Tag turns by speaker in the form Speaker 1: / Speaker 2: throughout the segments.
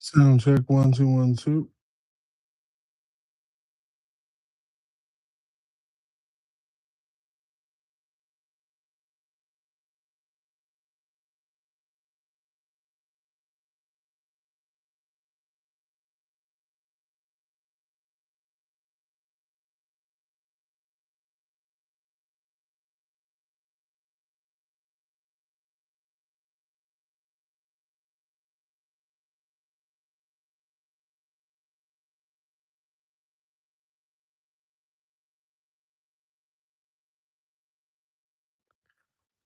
Speaker 1: Sound check 1 2 1 2.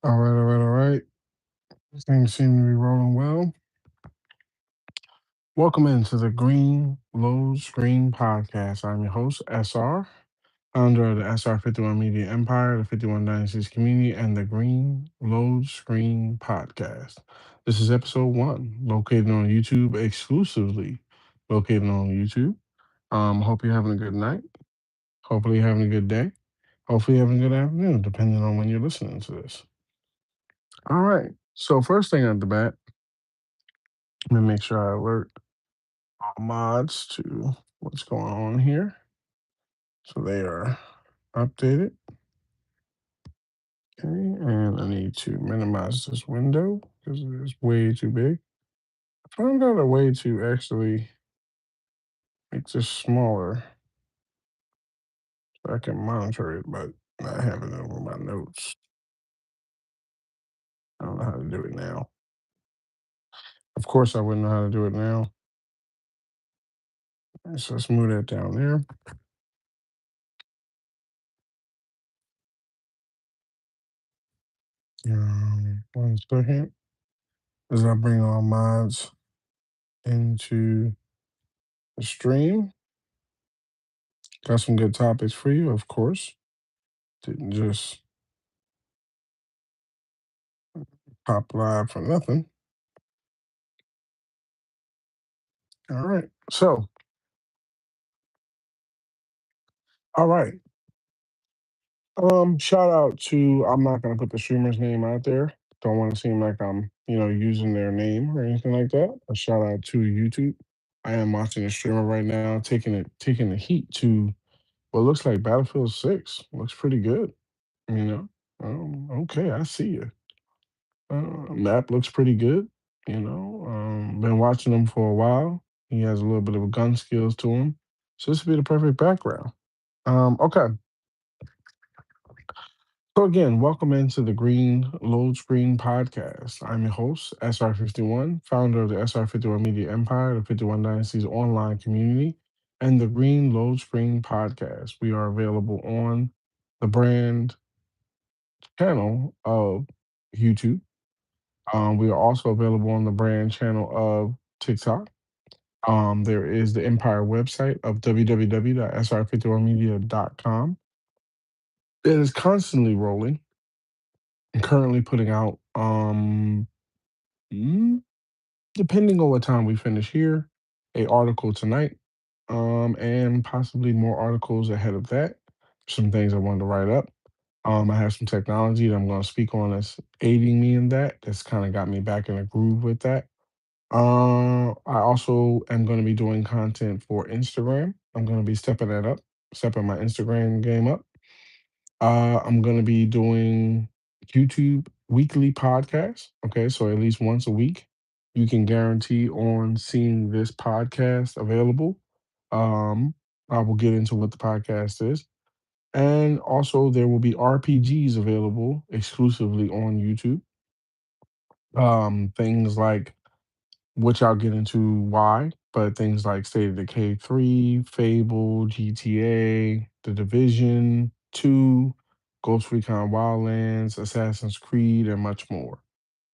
Speaker 1: All right, all right, all right. Things seem to be rolling well. Welcome into the Green Load Screen Podcast. I'm your host, SR, founder of the SR 51 Media Empire, the 51 Dynasties community, and the Green Load Screen Podcast. This is episode 1, located on YouTube exclusively, located on YouTube. Hope you're having a good night. Hopefully, you're having a good day. Hopefully, you're having a good afternoon, depending on when you're listening to this. All right. So first thing at the bat, let me make sure I alert all mods to what's going on here. So they are updated. Okay, and I need to minimize this window because it is way too big. I found out a way to actually make this smaller so I can monitor it, but I have it over my notes. I don't know how to do it now. Of course, I wouldn't know how to do it now. So let's move that down there. 1 second. As I bring all mods into the stream. Got some good topics for you, of course. Didn't just pop live for nothing. All right. So, all right. Shout out to I'm not gonna put the streamer's name out there. Don't want to seem like I'm, using their name or anything like that. A shout out to YouTube. I am watching a streamer right now, taking the heat to what looks like Battlefield 6. Looks pretty good, you know. Okay, I see you. Map looks pretty good. Been watching him for a while. He has a little bit of a gun skills to him, so this would be the perfect background. Okay. So again, welcome into the Green Load Screen Podcast. I'm your host, SR51, founder of the SR51 Media Empire, the 51 Dynasties online community, and the Green Load Screen Podcast. We are available on the brand channel of YouTube. We are also available on the brand channel of TikTok. There is the Empire website of www.sr51media.com. It is constantly rolling and currently putting out, mm, depending on what time we finish here, a article tonight, and possibly more articles ahead of that. Some things I wanted to write up. I have some technology that I'm going to speak on that's aiding me in that. That's kind of got me back in a groove with that. I also am going to be doing content for Instagram. I'm going to be stepping that up, stepping my Instagram game up. I'm going to be doing YouTube weekly podcasts. Okay, so at least once a week, you can guarantee on seeing this podcast available. Um, I will get into what the podcast is. And also, there will be RPGs available exclusively on YouTube. Things like which I'll get into why, but things like State of Decay 3, Fable, GTA, The Division 2, Ghost Recon Wildlands, Assassin's Creed, and much more.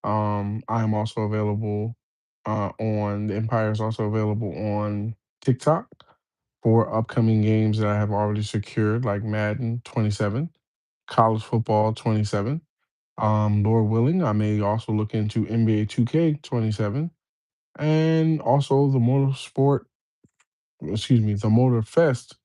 Speaker 1: I am also available on the Empire is also available on TikTok for upcoming games that I have already secured, like Madden 27, College Football 27. Lord willing, I may also look into NBA 2K 27 and also the Motor Fest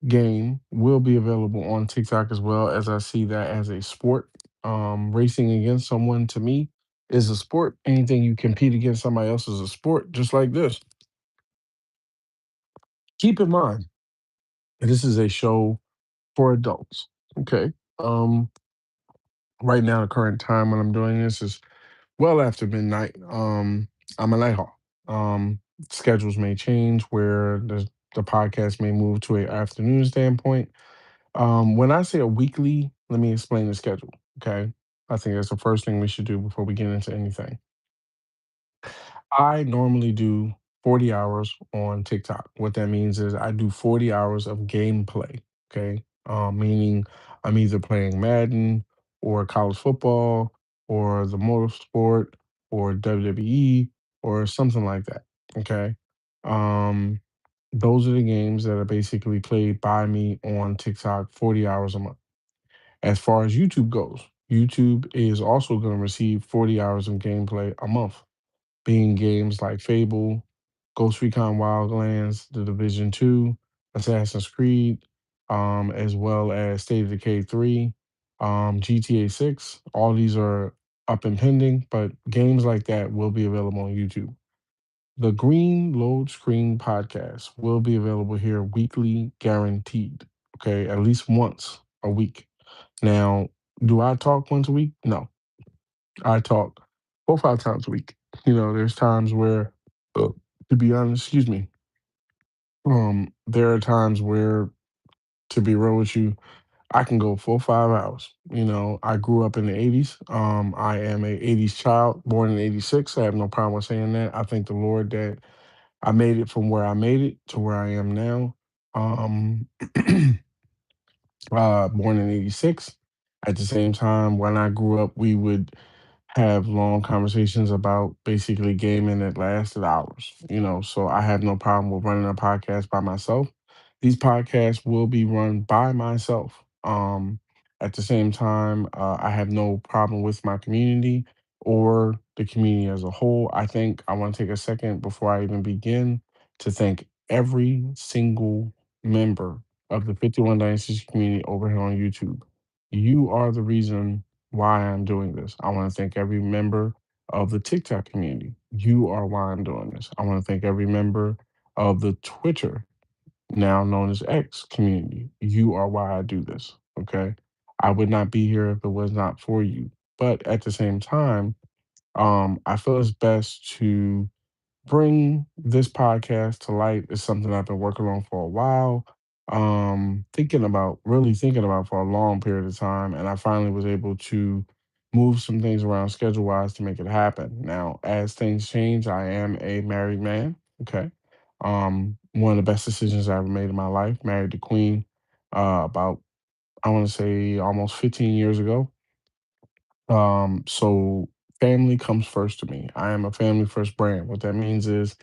Speaker 1: game will be available on TikTok as well, as I see that as a sport. Racing against someone to me is a sport. Anything you compete against somebody else is a sport, just like this. Keep in mind, this is a show for adults. Okay. Um, right now, the current time when I'm doing this is well after midnight. I'm a night hawk. Schedules may change where the podcast may move to a afternoon standpoint. When I say a weekly, let me explain the schedule. Okay. I think that's the first thing we should do before we get into anything. I normally do 40 hours on TikTok. What that means is I do 40 hours of gameplay. Okay. Meaning I'm either playing Madden or college football or the motorsport or WWE or something like that. Okay. Um, those are the games that are basically played by me on TikTok 40 hours a month. As far as YouTube goes, YouTube is also going to receive 40 hours of gameplay a month, being games like Fable, Ghost Recon Wildlands, The Division 2, Assassin's Creed, as well as State of Decay 3, GTA 6. All these are up and pending, but games like that will be available on YouTube. The Green Load Screen podcast will be available here weekly, guaranteed. Okay, at least once a week. Now, do I talk once a week? No, I talk 4 or 5 times a week. There's times where, uh, to be honest, excuse me, there are times where, to be real with you, I can go 4 or 5 hours. I grew up in the '80s. I am a '80s child, born in '86. I have no problem with saying that. I thank the Lord that I made it from where I made it to where I am now. Um, born in '86. At the same time, when I grew up, we would have long conversations about basically gaming that lasted hours. So I have no problem with running a podcast by myself. These podcasts will be run by myself. At the same time, I have no problem with my community or the community as a whole. I want to take a second before I even begin to thank every single member of the 51 Dynasties community over here on YouTube. You are the reason why I'm doing this. I want to thank every member of the TikTok community. You are why I'm doing this. I want to thank every member of the Twitter, now known as X community. You are why I do this. Okay. I would not be here if it was not for you. But at the same time, I feel it's best to bring this podcast to light is something I've been working on for a while, really thinking about for a long period of time, and I finally was able to move some things around schedule wise to make it happen. Now, as things change, I am a married man. Okay, one of the best decisions I ever made in my life. Married the Queen, about I want to say almost 15 years ago. So family comes first to me. I am a family first brand. What that means is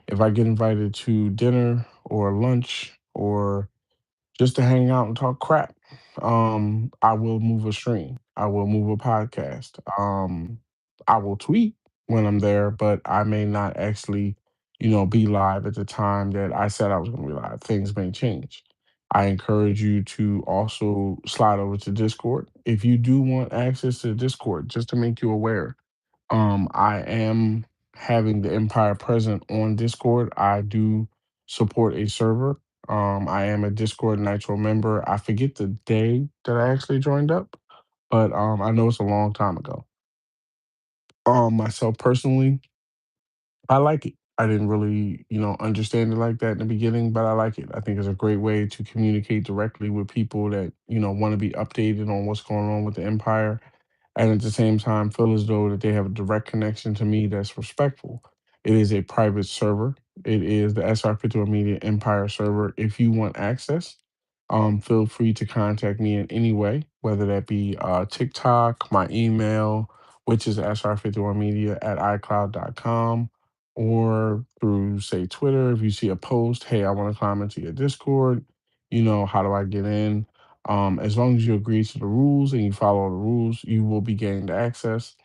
Speaker 1: if I get invited to dinner or lunch or just to hang out and talk crap, I will move a stream. I will move a podcast. I will tweet when I'm there, but I may not actually, be live at the time that I said I was going to be live. Things may change. I encourage you to also slide over to Discord. If you do want access to Discord, just to make you aware, I am having the Empire present on Discord. I do support a server. I am a Discord Nitro member. I forget the day that I actually joined up, but I know it's a long time ago. Myself personally, I like it. I didn't really, understand it like that in the beginning, but I like it. I think it's a great way to communicate directly with people that, want to be updated on what's going on with the Empire and at the same time feel as though that they have a direct connection to me that's respectful. It is a private server. It is the SR51 Media Empire server. If you want access, feel free to contact me in any way, whether that be TikTok, my email, which is SR51Media at iCloud.com, or through, say, Twitter. If you see a post, hey, I want to climb into your Discord, how do I get in? As long as you agree to the rules and you follow the rules, you will be gained access.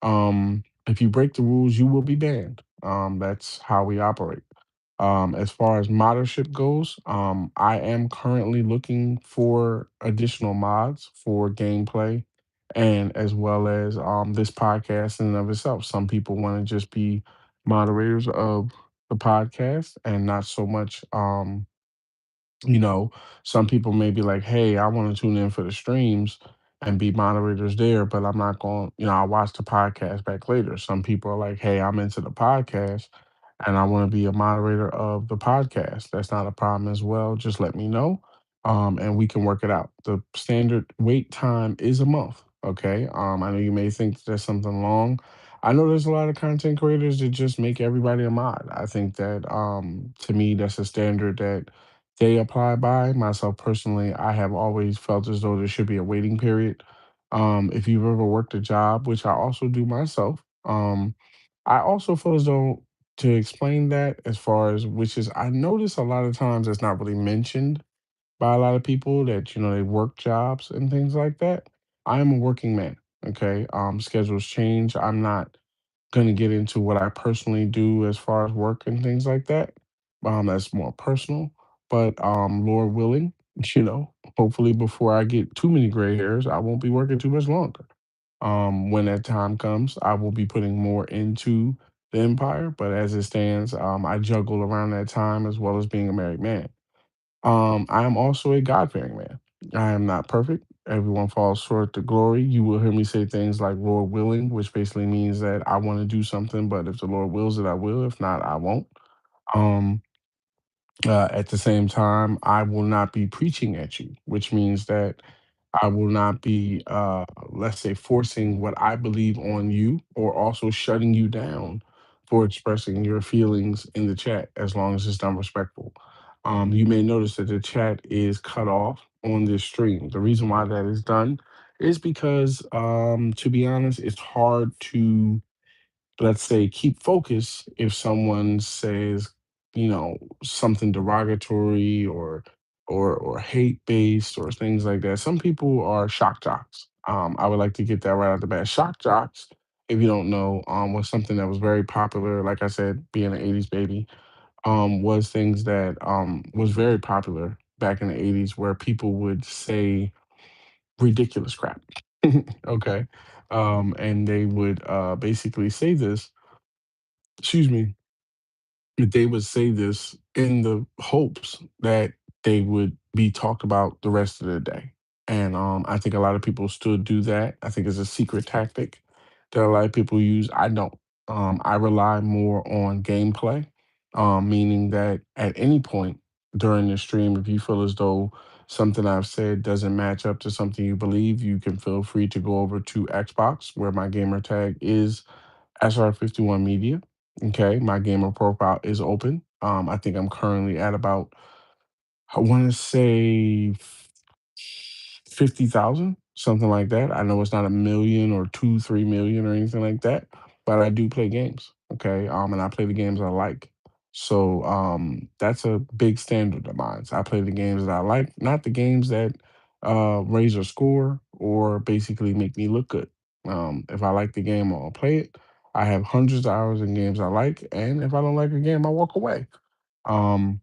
Speaker 1: If you break the rules, you will be banned. That's how we operate. As far as moddership goes, I am currently looking for additional mods for gameplay and as well as this podcast in and of itself. Some people want to just be moderators of the podcast and not so much you know, some people may be like, "Hey, I want to tune in for the streams and be moderators there, but I'm not going, I'll watch the podcast back later." Some people are like, "Hey, I'm into the podcast and I want to be a moderator of the podcast." That's not a problem as well. Just let me know, and we can work it out. The standard wait time is a month. Okay. I know you may think there's something long. I know there's a lot of content creators that just make everybody a mod. I think that to me that's a standard that they apply by. Myself personally, I have always felt as though there should be a waiting period. If you've ever worked a job, which I also do myself, I also feel as though to explain that as far as which is I notice a lot of times it's not really mentioned by a lot of people that they work jobs and things like that. I am a working man. Okay, schedules change. I'm not gonna get into what I personally do as far as work and things like that. That's more personal. But Lord willing, hopefully before I get too many gray hairs, I won't be working too much longer. When that time comes, I will be putting more into the empire. But as it stands, I juggle around that time as well as being a married man. I am also a God fearing man. I am not perfect. Everyone falls short to glory. You will hear me say things like Lord willing, which basically means that I want to do something, but if the Lord wills it, I will. If not, I won't. Um, at the same time, I will not be preaching at you, which means that I will not be, let's say, forcing what I believe on you or also shutting you down for expressing your feelings in the chat as long as it's done respectful. You may notice that the chat is cut off on this stream. The reason why that is done is because, to be honest, it's hard to, let's say, keep focus if someone says something derogatory or hate based or things like that. Some people are shock jocks. I would like to get that right out the bat. Shock jocks, if you don't know, was something that was very popular. Like I said, being an 80s baby, was things that was very popular back in the 80s where people would say ridiculous crap. Okay. And they would basically say this, excuse me, they would say this in the hopes that they would be talked about the rest of the day. And I think a lot of people still do that. I think it's a secret tactic that a lot of people use. I don't. I rely more on gameplay, meaning that at any point during the stream, if you feel as though something I've said doesn't match up to something you believe, you can feel free to go over to Xbox, where my gamer tag is SR51 Media. Okay, my gamer profile is open. I think I'm currently at about, I want to say 50,000, something like that. I know it's not a million or two, 3 million or anything like that, but I do play games. Okay. And I play the games I like. So that's a big standard of mine. So I play the games that I like, not the games that raise a score or basically make me look good. If I like the game, I'll play it. I have hundreds of hours in games I like, and if I don't like a game, I walk away. Um,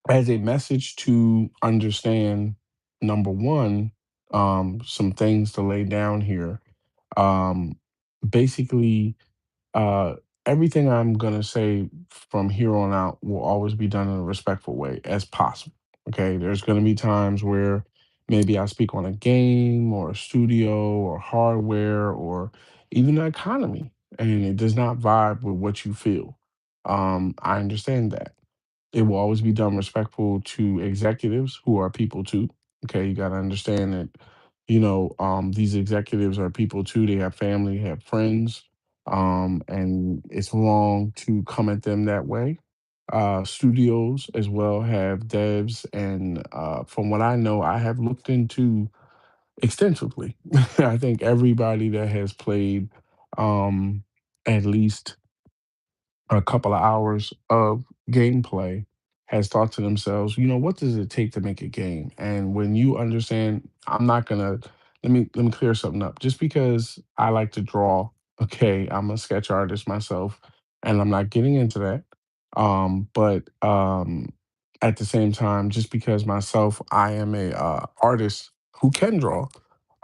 Speaker 1: as a message to understand, number one, some things to lay down here. Um, basically, uh, everything I'm gonna say from here on out will always be done in a respectful way as possible. Okay, there's gonna be times where maybe I speak on a game or a studio or hardware or even the economy, and it does not vibe with what you feel. I understand that. It will always be done respectful to executives who are people too. Okay, you got to understand that, these executives are people too. They have family, have friends, and it's wrong to come at them that way. Studios as well have devs, and from what I know, I have looked into extensively. I think everybody that has played at least a couple of hours of gameplay has thought to themselves, what does it take to make a game? And when you understand, I'm not gonna let me clear something up. Just because I like to draw, okay, I'm a sketch artist myself, and I'm not getting into that. But at the same time, just because myself, I am a artist who can draw.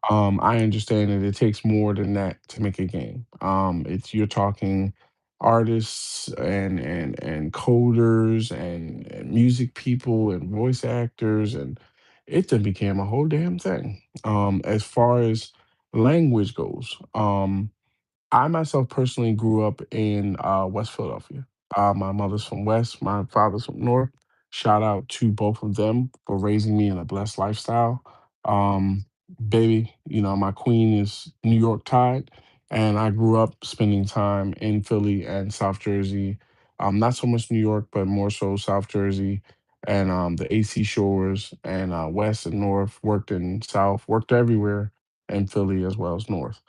Speaker 1: I understand that it takes more than that to make a game. It's you're talking. artists and coders and music people and voice actors, and it then became a whole damn thing. As far as language goes, I myself personally grew up in West Philadelphia. My mother's from West, my father's from North. Shout out to both of them for raising me in a blessed lifestyle. Um, Baby, my queen is New York Tide, and I grew up spending time in Philly and South Jersey. Not so much New York, but more so South Jersey and the AC Shores and West and North. Worked in South, worked everywhere in Philly as well as North.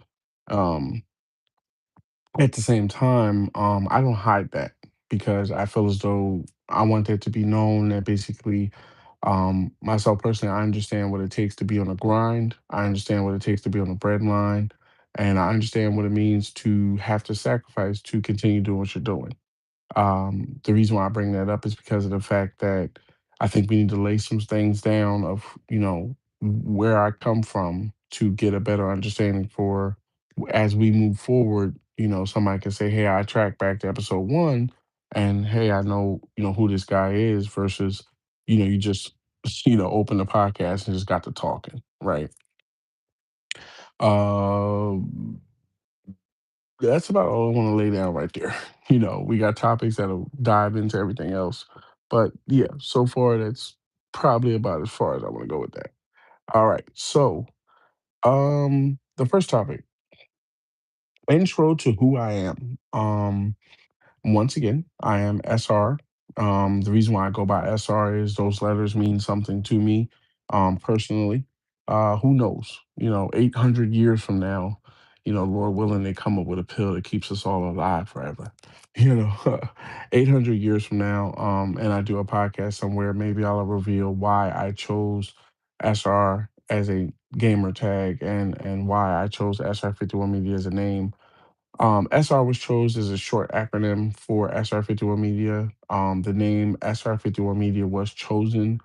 Speaker 1: Um, at the same time, I don't hide that because I feel as though I want that to be known that basically, myself personally, I understand what it takes to be on a grind. I understand what it takes to be on the bread line. And I understand what it means to have to sacrifice to continue doing what you're doing. The reason why I bring that up is because of the fact that I think we need to lay some things down of, where I come from to get a better understanding for as we move forward. Somebody can say, hey, I track back to episode one and hey, I know, who this guy is versus, you just, open the podcast and just got to talking, right? Um that's about all I want to lay down right there. We got topics that'll dive into everything else. But yeah, so far that's probably about as far as I want to go with that. All right. So, the first topic, intro to who I am. Once again, I am SR. The reason why I go by SR is those letters mean something to me, personally. Who knows? 800 years from now, Lord willing, they come up with a pill that keeps us all alive forever. You know, 800 years from now, and I do a podcast somewhere, maybe I'll reveal why I chose SR as a gamer tag and why I chose SR51 Media as a name. SR was chose as a short acronym for SR51 Media. The name SR51 Media was chosen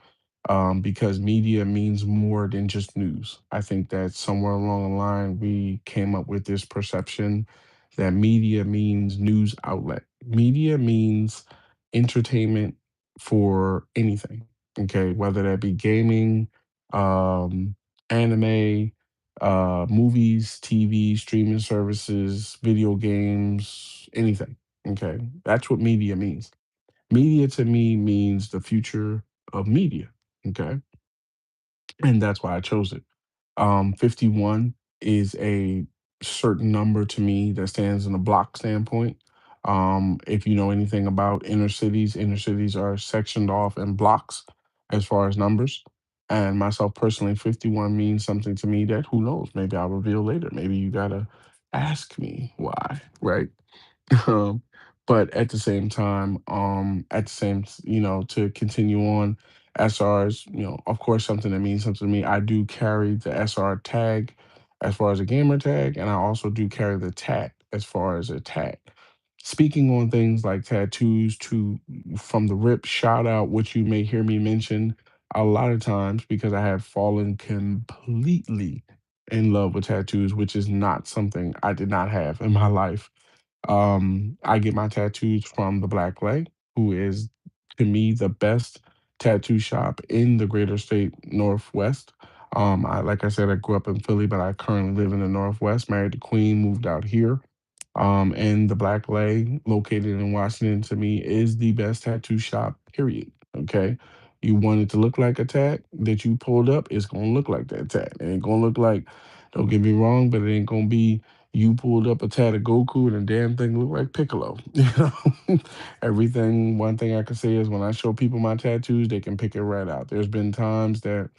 Speaker 1: because media means more than just news. I think that somewhere along the line, we came up with this perception that media means news outlet. Media means entertainment for anything, okay? Whether that be gaming, um, anime, movies, TV, streaming services, video games, anything. Okay. That's what media means. Media to me means the future of media. Okay. And that's why I chose it. 51 is a certain number to me that stands in a block standpoint. If you know anything about inner cities are sectioned off in blocks as far as numbers. And myself personally, 51 means something to me that who knows, maybe I'll reveal later. Maybe you gotta ask me why, right? Um, but at the same time, to continue on, SRs, of course, something that means something to me. I do carry the SR tag as far as a gamer tag, and I also do carry the tat as far as a tat. Speaking on things like tattoos, to from the rip, shout out what you may hear me mention a lot of times because I have fallen completely in love with tattoos, which is not something I did not have in my life. I get my tattoos from the Black Leg, who is to me the best tattoo shop in the greater state Northwest. Like I said, I grew up in Philly, but I currently live in the Northwest. Married to Queen, moved out here. And the Black Leg, located in Washington, to me is the best tattoo shop. Period. Okay. You want it to look like a tat that you pulled up, it's gonna look like that tat. It ain't gonna look like, don't get me wrong, but it ain't gonna be you pulled up a tat of Goku and the damn thing look like Piccolo. Everything, one thing I can say is when I show people my tattoos, they can pick it right out. There's been times that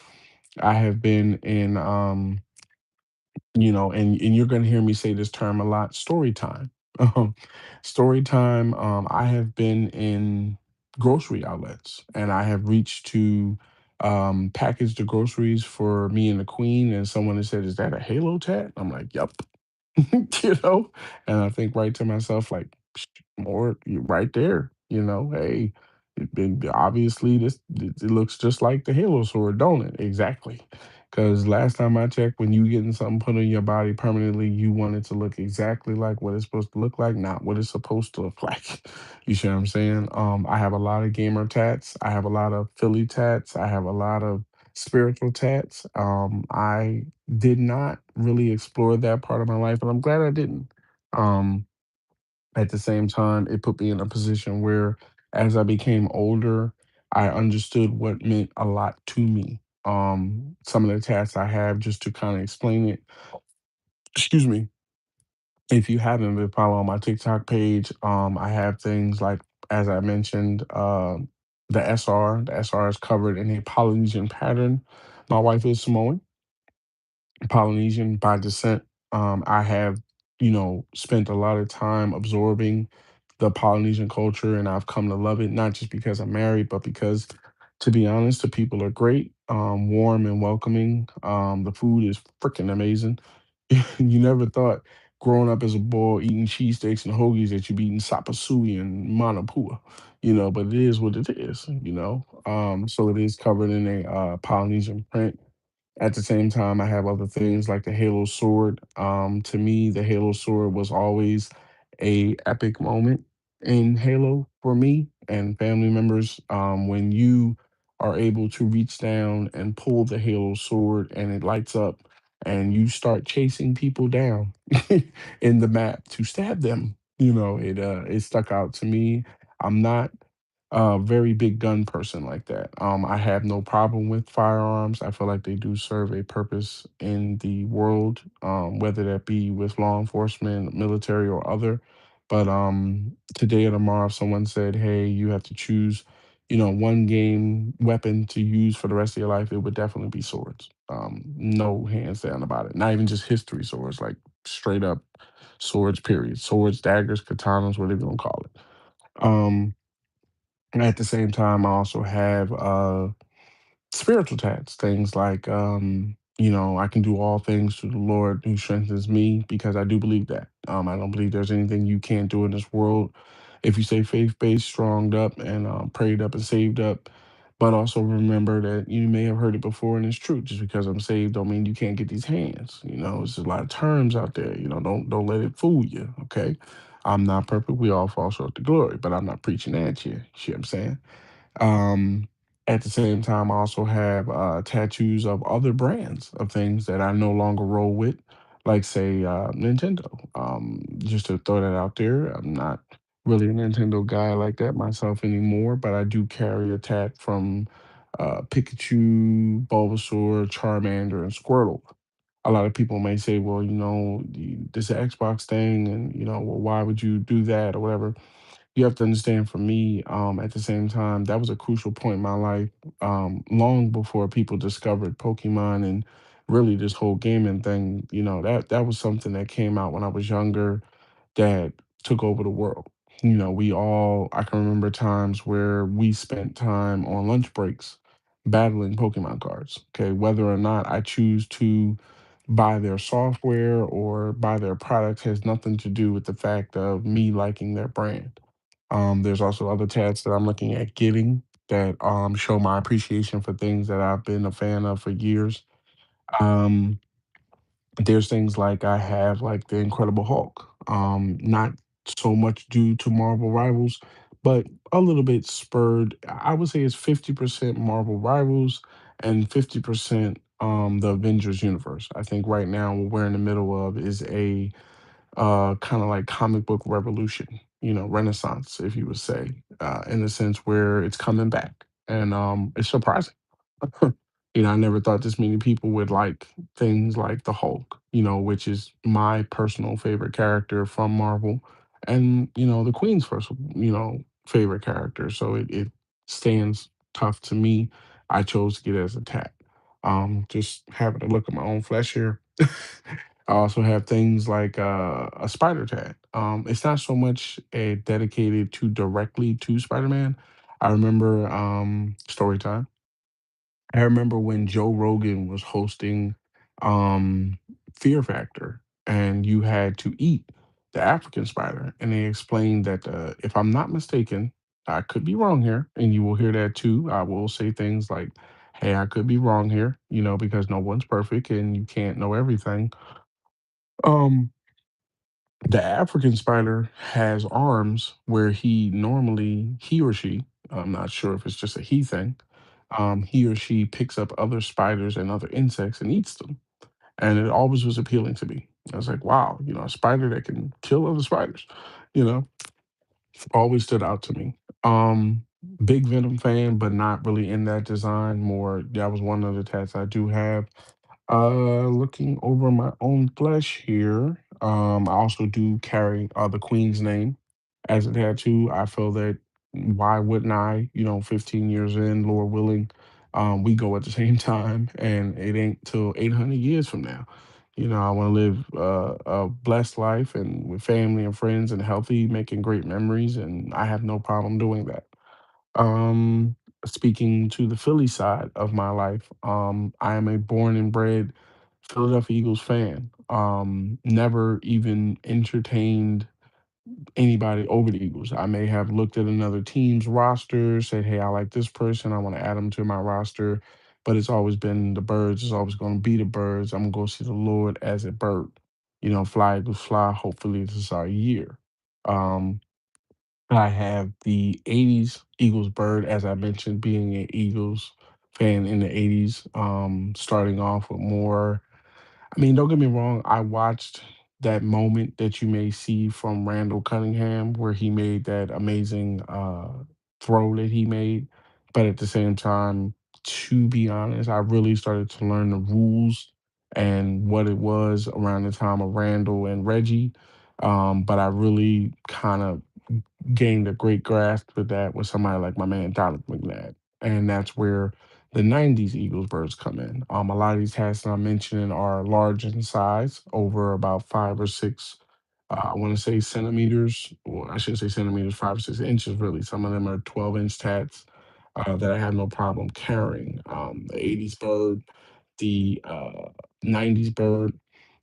Speaker 1: I have been in and you're going to hear me say this term a lot, story time. Um, story time. I have been in grocery outlets and I have reached to package the groceries for me and the queen, and someone has said, is that a halo tat? I'm like, yep. you know and I think right to myself, like, "Psh, more right there, hey, obviously it looks just like the halo sword, don't it? Exactly. Because last time I checked, when you getting something put on your body permanently, you want it to look exactly like what it's supposed to look like, not what it's supposed to look like. You see what I'm saying? I have a lot of gamer tats. I have a lot of Philly tats. I have a lot of spiritual tats. I did not really explore that part of my life, and I'm glad I didn't. Um, at the same time, it put me in a position where, as I became older, I understood what meant a lot to me. Some of the tasks I have, just to kind of explain it, excuse me, if you haven't been following my TikTok page, I have things like, as I mentioned, the SR. The SR is covered in a Polynesian pattern. My wife is Samoan, Polynesian by descent. I have, spent a lot of time absorbing the Polynesian culture, and I've come to love it, not just because I'm married, but because, to be honest, the people are great, warm and welcoming. The food is freaking amazing. You never thought growing up as a boy eating cheesesteaks and hoagies that you'd be eating sapasui and manapua, but it is what it is. So it is covered in a Polynesian print. At the same time, I have other things like the Halo sword. To me, the Halo sword was always a epic moment in Halo for me and family members. When you are able to reach down and pull the Halo sword and it lights up and you start chasing people down in the map to stab them, it stuck out to me. I'm not a very big gun person like that. I have no problem with firearms. I feel like they do serve a purpose in the world, whether that be with law enforcement, military, or other. But today or tomorrow, if someone said, "Hey, you have to choose, one game weapon to use for the rest of your life," it would definitely be swords. No hands down about it. Not even just history swords, like straight up swords. Period. Swords, daggers, katanas, whatever you want to call it. Um, at the same time, I also have spiritual tats, things like, I can do all things through the Lord who strengthens me, because I do believe that. I don't believe there's anything you can't do in this world if you stay faith based, stronged up, and prayed up and saved up. But also remember that you may have heard it before and it's true. Just because I'm saved don't mean you can't get these hands. There's a lot of terms out there. Don't let it fool you. Okay. I'm not perfect. We all fall short of glory, but I'm not preaching at you. See what I'm saying? Um, at the same time, I also have tattoos of other brands of things that I no longer roll with, like say Nintendo. Just to throw that out there, I'm not really a Nintendo guy like that myself anymore, but I do carry a tat from Pikachu, Bulbasaur, Charmander, and Squirtle. A lot of people may say, well, this is an Xbox thing, and well, why would you do that or whatever? You have to understand, for me, at the same time, that was a crucial point in my life, long before people discovered Pokemon and really this whole gaming thing. That was something that came out when I was younger that took over the world. I can remember times where we spent time on lunch breaks battling Pokemon cards. Okay, whether or not I choose to buy their software or buy their products has nothing to do with the fact of me liking their brand. There's also other tats that I'm looking at getting that show my appreciation for things that I've been a fan of for years. Um, there's things like I have like the Incredible Hulk. Not so much due to Marvel Rivals, but a little bit spurred. I would say it's 50% Marvel Rivals and 50% the Avengers universe. I think right now what we're in the middle of is a kind of like comic book revolution, renaissance, if you would say, in the sense where it's coming back. And it's surprising. I never thought this many people would like things like the Hulk, which is my personal favorite character from Marvel, and the Queen's first, favorite character. So it stands tough to me. I chose to get it as a tat. Just having to look at my own flesh here. I also have things like a spider tat. It's not so much dedicated to directly to Spider-Man. I remember story time. I remember when Joe Rogan was hosting Fear Factor, and you had to eat the African spider, and they explained that if I'm not mistaken, I could be wrong here, and you will hear that too. I will say things like Hey, I could be wrong here, because no one's perfect and you can't know everything. Um, the African spider has arms where he or she, I'm not sure if it's just a he thing, he or she picks up other spiders and other insects and eats them. And it always was appealing to me. I was like, wow, a spider that can kill other spiders, you know, always stood out to me. Um, Big Venom fan, but not really in that design. More, that was one of the tats I do have. Looking over my own flesh here, I also do carry the Queen's name as a tattoo. I feel that why wouldn't I? 15 years in, Lord willing, we go at the same time, and it ain't till 800 years from now. I want to live a blessed life and with family and friends and healthy, making great memories, and I have no problem doing that. Um, Speaking to the Philly side of my life, I am a born and bred Philadelphia Eagles fan. Never even entertained anybody over the Eagles. I may have looked at another team's roster, said, "Hey, I like this person. I want to add them to my roster." But it's always been the Birds. It's always going to be the Birds. I'm going to go see the Lord as a bird. Fly, Eagles, fly. Hopefully, this is our year. Um, I have the 80s Eagles bird, as I mentioned, being an Eagles fan in the 80s, starting off with more. I mean, don't get me wrong, I watched that moment that you may see from Randall Cunningham where he made that amazing throw that he made. But at the same time, to be honest, I really started to learn the rules and what it was around the time of Randall and Reggie. But I really kind of gained a great grasp of that with somebody like my man Donovan McNabb. And that's where the 90s Eagles birds come in. A lot of these hats that I'm mentioning are large in size, over about 5 or 6, I want to say centimeters, or I shouldn't say centimeters, 5 or 6 inches really. Some of them are 12-inch tats that I have no problem carrying. The 80s bird, the 90s bird,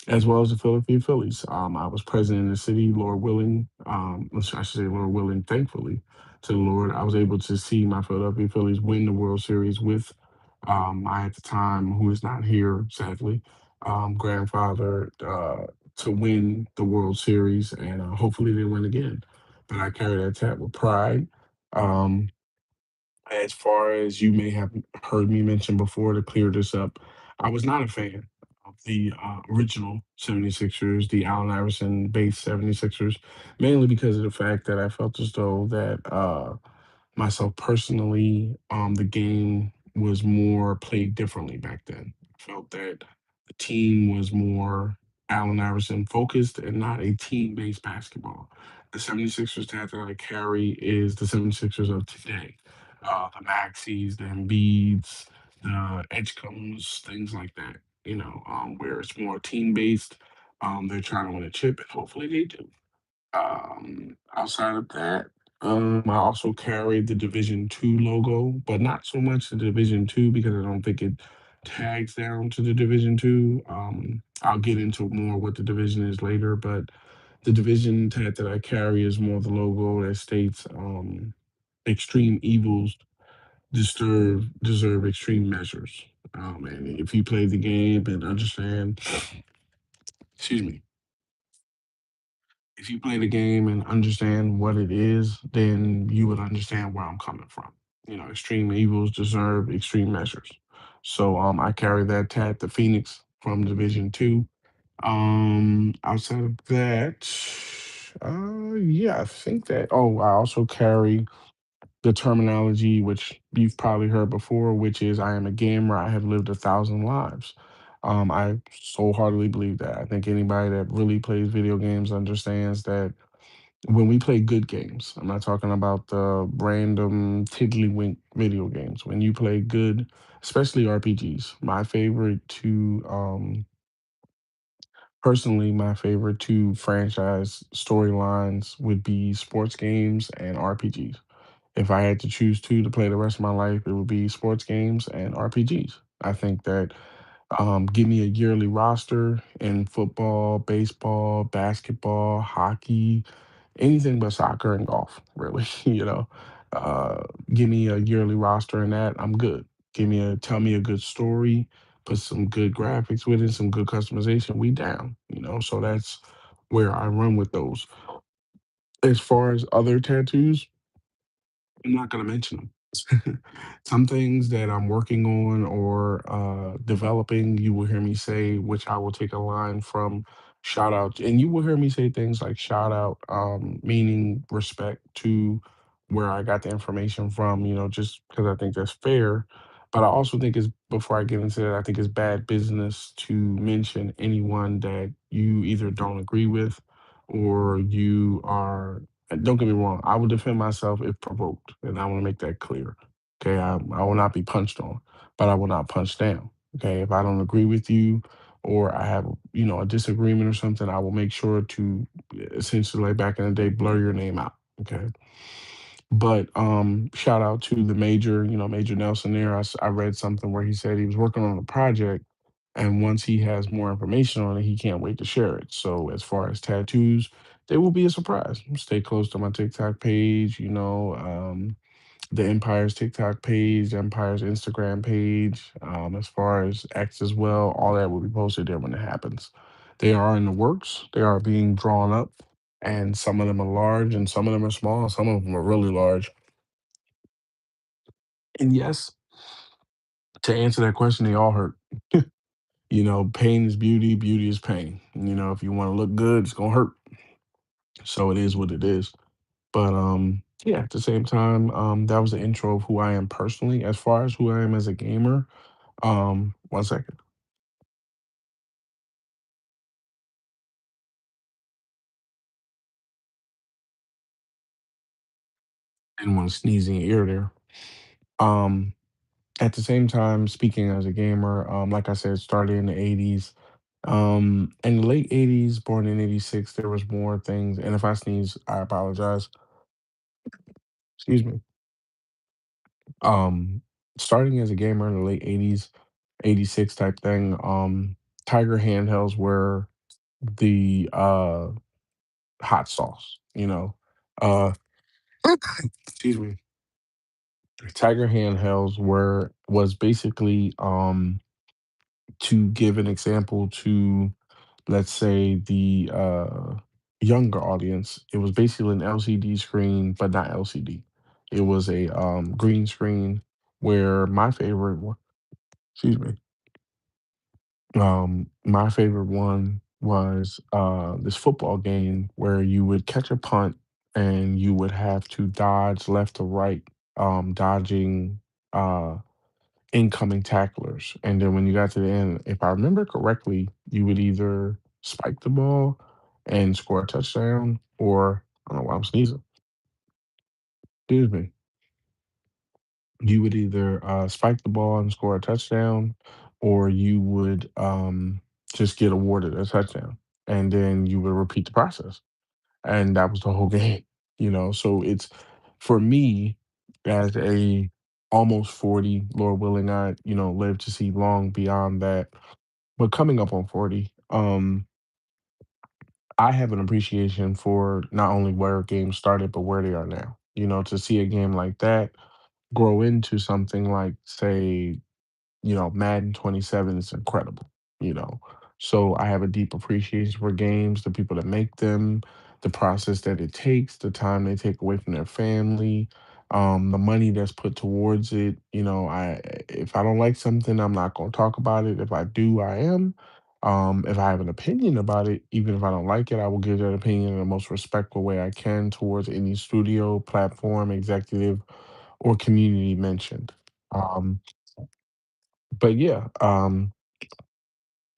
Speaker 1: as well as the Philadelphia Phillies. I was present in the city, Lord willing. I should say, Lord willing, thankfully to the Lord, I was able to see my Philadelphia Phillies win the World Series with my, at the time, who is not here, sadly, grandfather to win the World Series, and hopefully they win again. But I carry that tag with pride. Um, as far as you may have heard me mention before, to clear this up, I was not a fan of the original 76ers, the Allen Iverson based 76ers, mainly because of the fact that I felt as though that myself personally, the game was more played differently back then. I felt that the team was more Allen Iverson focused and not a team based basketball. The 76ers that I carry is the 76ers of today. The Maxis, the Embiids, the Edgecombs, things like that, where it's more team based. They're trying to win a chip, and hopefully they do. Outside of that, I also carried the Division 2 logo, but not so much the Division 2 because I don't think it tags down to the Division 2. I'll get into more what the division is later, but the division tag that I carry is more the logo that states extreme evils deserve extreme measures. And if you play the game and understand, excuse me, if you play the game and understand what it is, then you would understand where I'm coming from. Extreme evils deserve extreme measures. So I carry that tag, the Phoenix from Division 2. Outside of that, yeah, I think that. Oh, I also carry the terminology which you've probably heard before, which is I am a gamer. I have lived 1,000 lives. I so heartily believe that. I think anybody that really plays video games understands that when we play good games, I'm not talking about the random tiddlywink video games. When you play good, especially RPGs, my favorite two franchise storylines would be sports games and RPGs. If I had to choose two to play the rest of my life, it would be sports games and RPGs. I think that give me a yearly roster in football, baseball, basketball, hockey, anything but soccer and golf, really. Give me a yearly roster in that, I'm good. give me a tell me a good story, put some good graphics with it, some good customization, we down, you know? So that's where I run with those. As far as other tattoos, I'm not gonna mention them. Some things that I'm working on or developing, you will hear me say, which I will take a line from shout out, and you will hear me say things like shout out, meaning respect to where I got the information from, you know, just because I think that's fair. But I also think it's before I get into that, I think it's bad business to mention anyone that you either don't agree with or you are and don't get me wrong, I will defend myself if provoked, and I want to make that clear. Okay, I will not be punched on, but I will not punch down. Okay, if I don't agree with you, or I have you know a disagreement or something, I will make sure to essentially like back in the day blur your name out. Okay, but shout out to the major, you know, Major Nelson there. I read something where he said he was working on a project, and once he has more information on it, he can't wait to share it. So as far as tattoos, they will be a surprise. Stay close to my TikTok page, you know, the Empire's TikTok page, Empire's Instagram page, as far as X as well. All that will be posted there when it happens. They are in the works. They are being drawn up, and some of them are large, and some of them are small, and some of them are really large. And yes, to answer that question, they all hurt. You know, pain is beauty, beauty is pain. You know, if you want to look good, it's gonna hurt. So it is what it is. But yeah, at the same time, that was the intro of who I am personally. As far as who I am as a gamer, one second. Didn't want to sneeze in your ear there. Um, at the same time, speaking as a gamer, like I said, started in the 80s. In the late 80s, born in 86, there was more things. And if I sneeze, I apologize. Excuse me. Um, Starting as a gamer in the late 80s, 86 type thing, Tiger handhelds were the hot sauce, you know. Uh excuse me. Tiger handhelds were was basically to give an example to let's say the younger audience, it was basically an LCD screen, but not LCD. It was a green screen where my favorite one, excuse me, my favorite one was this football game where you would catch a punt and you would have to dodge left to right, dodging uh, incoming tacklers. And then when you got to the end, if I remember correctly, you would either spike the ball and score a touchdown, or I don't know why I'm sneezing. Excuse me. You would either spike the ball and score a touchdown, or you would just get awarded a touchdown, and then you would repeat the process, and that was the whole game. You know, so it's for me as a almost 40, Lord willing, I live to see long beyond that. But coming up on 40, I have an appreciation for not only where games started, but where they are now. You know, to see a game like that grow into something like, say, Madden 27 is incredible, you know. So I have a deep appreciation for games, the people that make them, the process that it takes, the time they take away from their family, the money that's put towards it. You know, I if I don't like something, I'm not going to talk about it. If I do, I am. If I have an opinion about it, even if I don't like it, I will give that opinion in the most respectful way I can towards any studio, platform, executive, or community mentioned. Um, but yeah,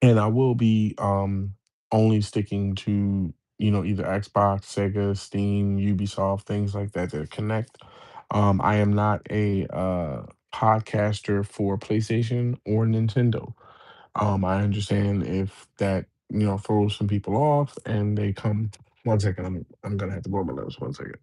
Speaker 1: and I will be only sticking to, either Xbox, Sega, Steam, Ubisoft, things like that that connect. I am not a podcaster for PlayStation or Nintendo. I understand if that, throws some people off and they come. One second, I'm gonna have to blow my nose. One second.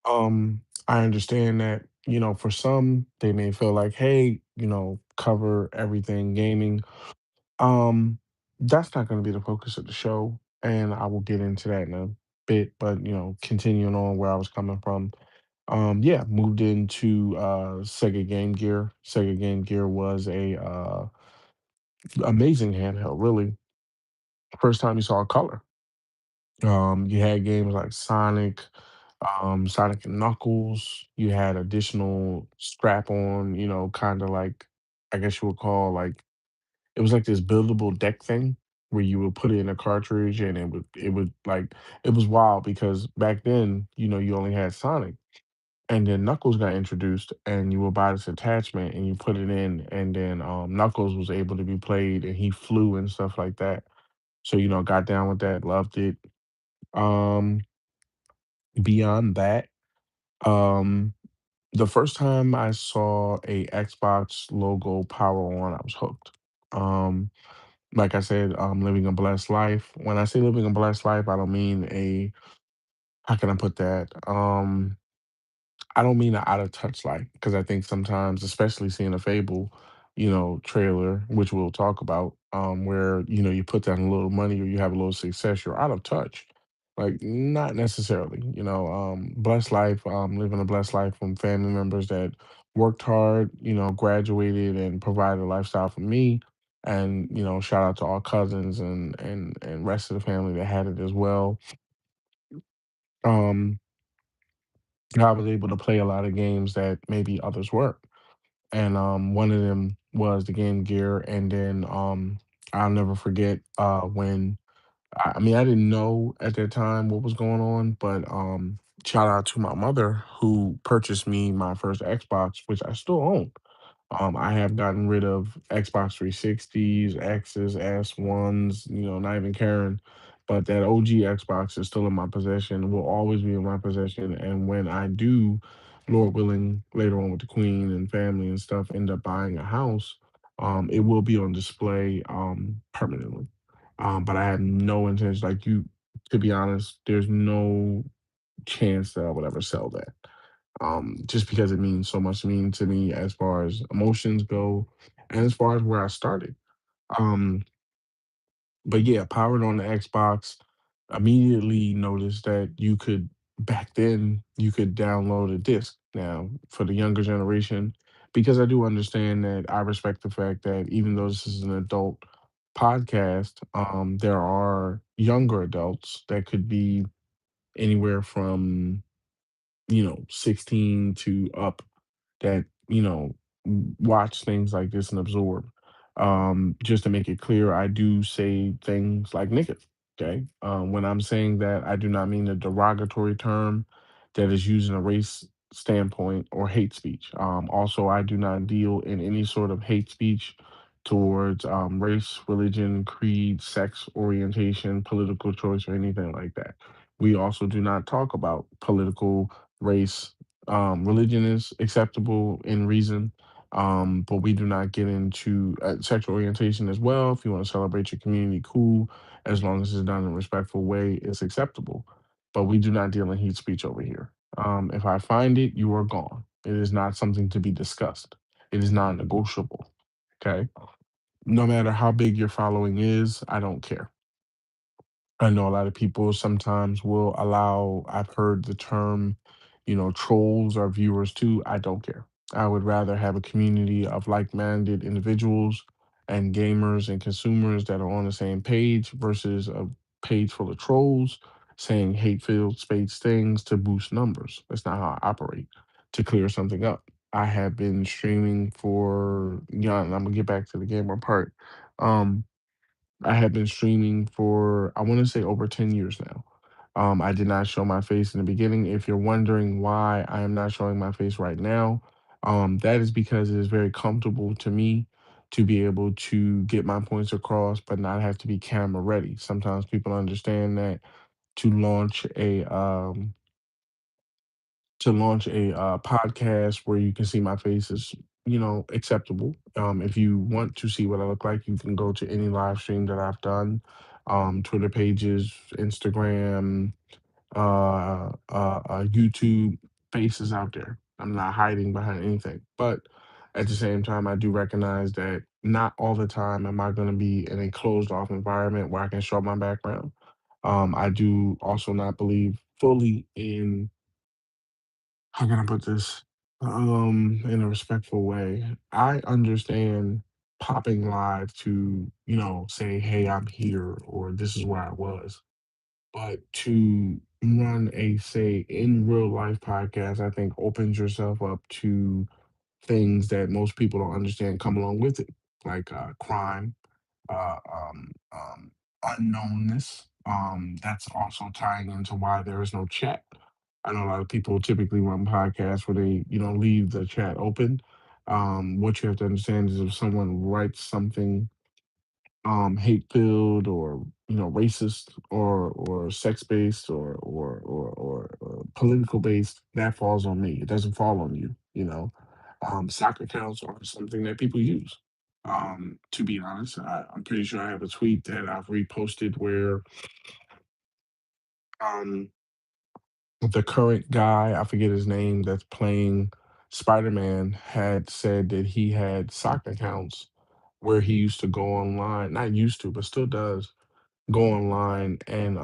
Speaker 1: I understand that, for some, they may feel like, hey, cover everything gaming. Um, that's not going to be the focus of the show, and I will get into that in a bit. But continuing on where I was coming from, yeah, moved into Sega Game Gear. Sega Game Gear was a amazing handheld. Really, first time you saw a color. You had games like Sonic, Sonic and Knuckles. You had additional strap on, kind of like, I guess you would call like, it was like this buildable deck thing where you would put it in a cartridge and it would like, it was wild because back then, you only had Sonic, and then Knuckles got introduced and you would buy this attachment and you put it in, and then Knuckles was able to be played and he flew and stuff like that. So, got down with that, loved it. Um, Beyond that, um, the first time I saw a Xbox logo power on, I was hooked. Um, like I said, living a blessed life. When I say living a blessed life, I don't mean a, how can I put that? I don't mean an out of touch life because I think sometimes, especially seeing a Fable, trailer, which we'll talk about, where you put down a little money or you have a little success, you're out of touch. Like not necessarily, blessed life, living a blessed life from family members that worked hard, graduated and provided a lifestyle for me. And shout out to all cousins and rest of the family that had it as well. Um, I was able to play a lot of games that maybe others weren't, and one of them was the Game Gear. And then I'll never forget when I mean I didn't know at that time what was going on, but shout out to my mother who purchased me my first Xbox, which I still own. I have gotten rid of Xbox 360s, X's, S1s, not even caring. But that OG Xbox is still in my possession, will always be in my possession. And when I do, Lord willing, later on with the Queen and family and stuff, end up buying a house, it will be on display permanently. But I have no intention, like you, to be honest, there's no chance that I would ever sell that, just because it means so much to me as far as emotions go and as far as where I started. Um, but yeah, powered on the Xbox, immediately noticed that back then, you could download a disc. Now, for the younger generation, because I do understand that I respect the fact that even though this is an adult podcast, there are younger adults that could be anywhere from 16 to up that, watch things like this and absorb. Just to make it clear, I do say things like nigga. Okay. When I'm saying that, I do not mean a derogatory term that is used in a race standpoint or hate speech. Also, I do not deal in any sort of hate speech towards race, religion, creed, sex orientation, political choice, or anything like that. We also do not talk about political race. Religion is acceptable in reason, but we do not get into sexual orientation as well. If you want to celebrate your community, cool. As long as it's done in a respectful way, it's acceptable. But we do not deal in hate speech over here. If I find it, you are gone. It is not something to be discussed. It is non negotiable. Okay. No matter how big your following is, I don't care. I know a lot of people sometimes will allow, I've heard the term, trolls or viewers too. I don't care. I would rather have a community of like minded individuals and gamers and consumers that are on the same page versus a page full of trolls saying hate filled space things to boost numbers. That's not how I operate. To clear something up, I have been streaming for, yeah, and I'm going to get back to the gamer part. Um, I have been streaming for, I want to say, over 10 years now. I did not show my face in the beginning. If you're wondering why I am not showing my face right now, that is because it is very comfortable to me to be able to get my points across, but not have to be camera ready. Sometimes people understand that to launch a podcast where you can see my face is, acceptable. If you want to see what I look like, you can go to any live stream that I've done, Twitter pages, Instagram, YouTube. face is out there. I'm not hiding behind anything. But at the same time, I do recognize that not all the time am I going to be in a closed off environment where I can show my background. I do also not believe fully in, how can I put this, in a respectful way. I understand popping live to, say, hey, I'm here, or this is where I was. But to run a, say, in real life podcast, I think opens yourself up to things that most people don't understand come along with it, like crime, unknownness. That's also tying into why there is no chat. I know a lot of people typically run podcasts where they, leave the chat open. What you have to understand is if someone writes something hate filled, or racist, or sex based, or political based, that falls on me. It doesn't fall on you. Soccer accounts are something that people use. To be honest, I'm pretty sure I have a tweet that I've reposted where um the current guy, I forget his name, that's playing Spider-Man, had said that he had soccer accounts where he used to go online, not used to, but still does, go online and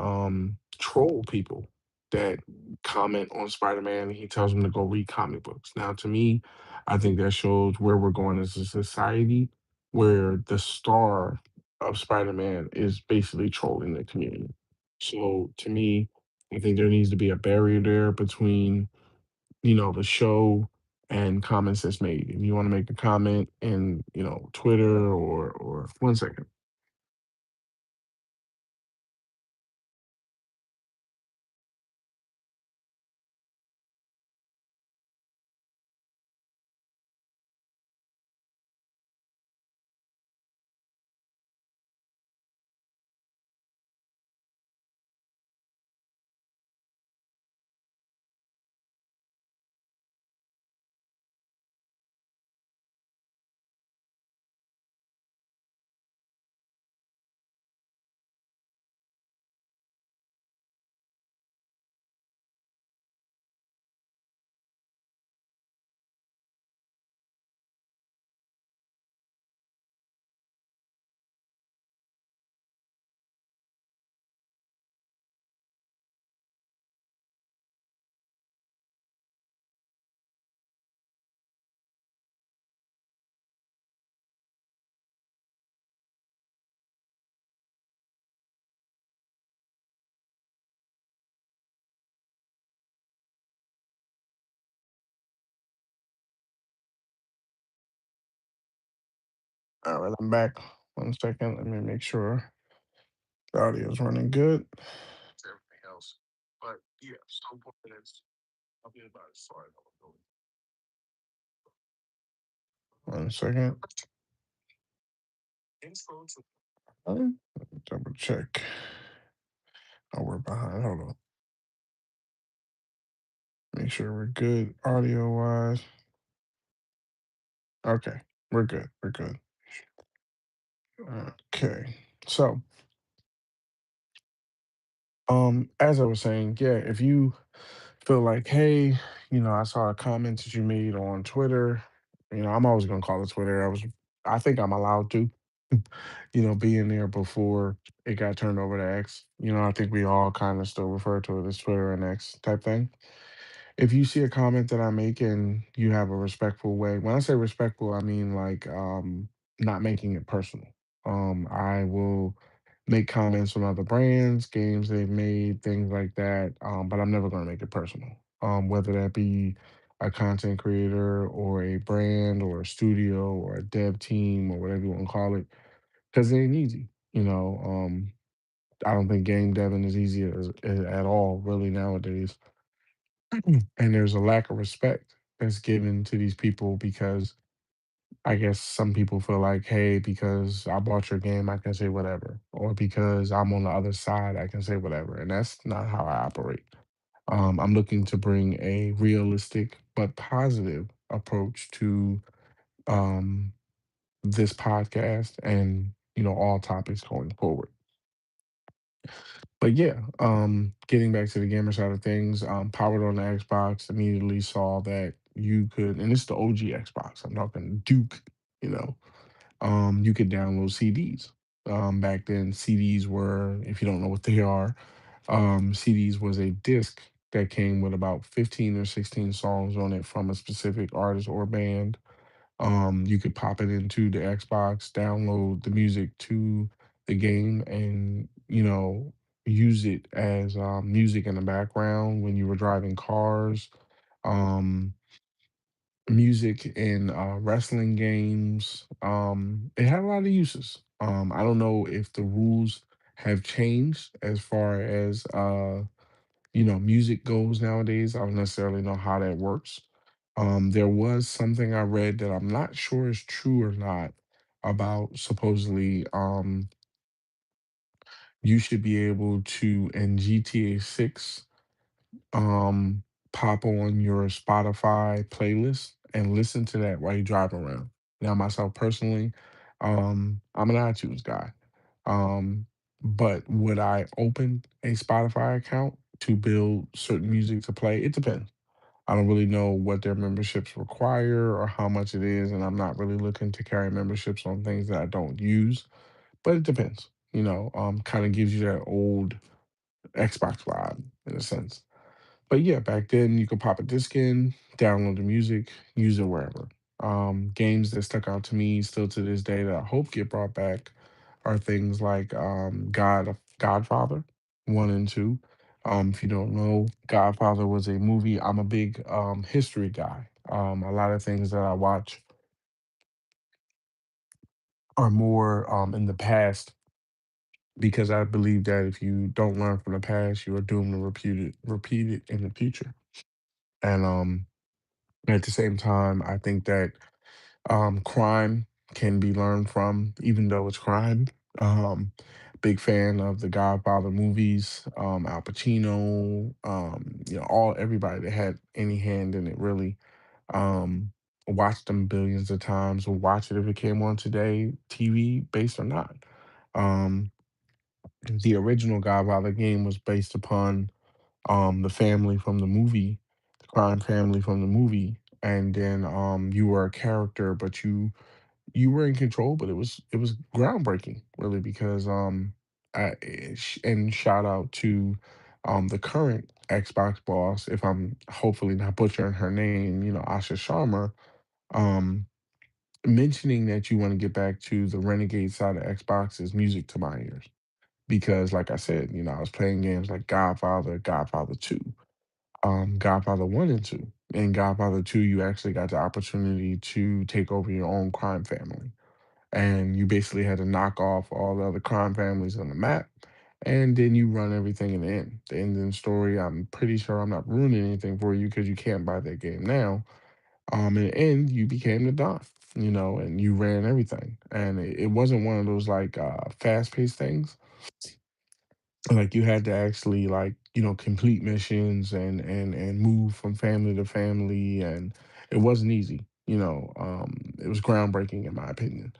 Speaker 1: troll people that comment on Spider-Man. He tells them to go read comic books. Now, to me, I think that shows where we're going as a society, where the star of Spider-Man is basically trolling the community. So to me, I think there needs to be a barrier there between, the show and comments that's made. If you want to make a comment in, Twitter, or 1 second. All right, I'm back. 1 second. Let me make sure the audio is running good. Everything else. But yeah, so important is, I'll be about it. Sorry. 1 second. Double check. Oh, we're behind. Hold on. Make sure we're good audio wise. Okay, we're good. We're good. Okay. So, as I was saying, yeah, if you feel like, hey, I saw a comment that you made on Twitter. I'm always gonna call it Twitter. I think I'm allowed to, be in there before it got turned over to X. I think we all kind of still refer to it as Twitter and X type thing. If you see a comment that I make and you have a respectful way, when I say respectful, I mean like not making it personal. I will make comments on other brands, games they've made, things like that. But I'm never going to make it personal. Whether that be a content creator, or a brand, or a studio, or a dev team, or whatever you want to call it, because it ain't easy. I don't think game deving is easy at all, really, nowadays. And there's a lack of respect that's given to these people because I guess some people feel like, hey, because I bought your game, I can say whatever, or because I'm on the other side, I can say whatever. And that's not how I operate. I'm looking to bring a realistic but positive approach to um, this podcast and all topics going forward. But yeah, getting back to the gamer side of things, powered on the Xbox, immediately saw that you could, and it's the OG Xbox. I'm talking Duke, you know, you could download CDs. Back then, CDs were, if you don't know what they are, CDs was a disc that came with about 15 or 16 songs on it from a specific artist or band. You could pop it into the Xbox, download the music to the game, and use it as music in the background when you were driving cars. Um, Music in wrestling games. It had a lot of uses. I don't know if the rules have changed as far as music goes nowadays. I don't necessarily know how that works. There was something I read that I'm not sure is true or not about supposedly you should be able to in GTA 6 um pop on your Spotify playlist and listen to that while you drive around. Now myself personally, I'm an iTunes guy. Um but would I open a Spotify account to build certain music to play? It depends. I don't really know what their memberships require or how much it is, and I'm not really looking to carry memberships on things that I don't use. But it depends. Kind of gives you that old Xbox vibe in a sense. But yeah, back then you could pop a disc in, download the music, use it wherever. Games that stuck out to me still to this day that I hope get brought back are things like Godfather 1 and 2. If you don't know, Godfather was a movie. I'm a big history guy. A lot of things that I watch are more in the past because I believe that if you don't learn from the past, you are doomed to repeat it in the future. And at the same time, I think that crime can be learned from, even though it's crime. Um, Big fan of the Godfather movies, Al Pacino, all everybody that had any hand in it really. Um, Watched them billions of times, or watch it if it came on today, TV based or not. Um, the original Godfather game was based upon the family from the movie, the crime family from the movie, and then you were a character, but you were in control, but it was groundbreaking, really, because and shout out to the current Xbox boss, if I'm hopefully not butchering her name, Asha Sharma, um, mentioning that you want to get back to the Renegade side of Xbox is music to my ears. Because, like I said, I was playing games like Godfather, Godfather 2, Godfather 1 and 2. In Godfather 2, you actually got the opportunity to take over your own crime family, and you basically had to knock off all the other crime families on the map, and then you run everything in the end. The ending story, I'm pretty sure I'm not ruining anything for you because you can't buy that game now. In the end, you became the Don, and you ran everything. And it wasn't one of those like fast-paced things. Like you had to actually like, complete missions and move from family to family, and it wasn't easy. It was groundbreaking in my opinion.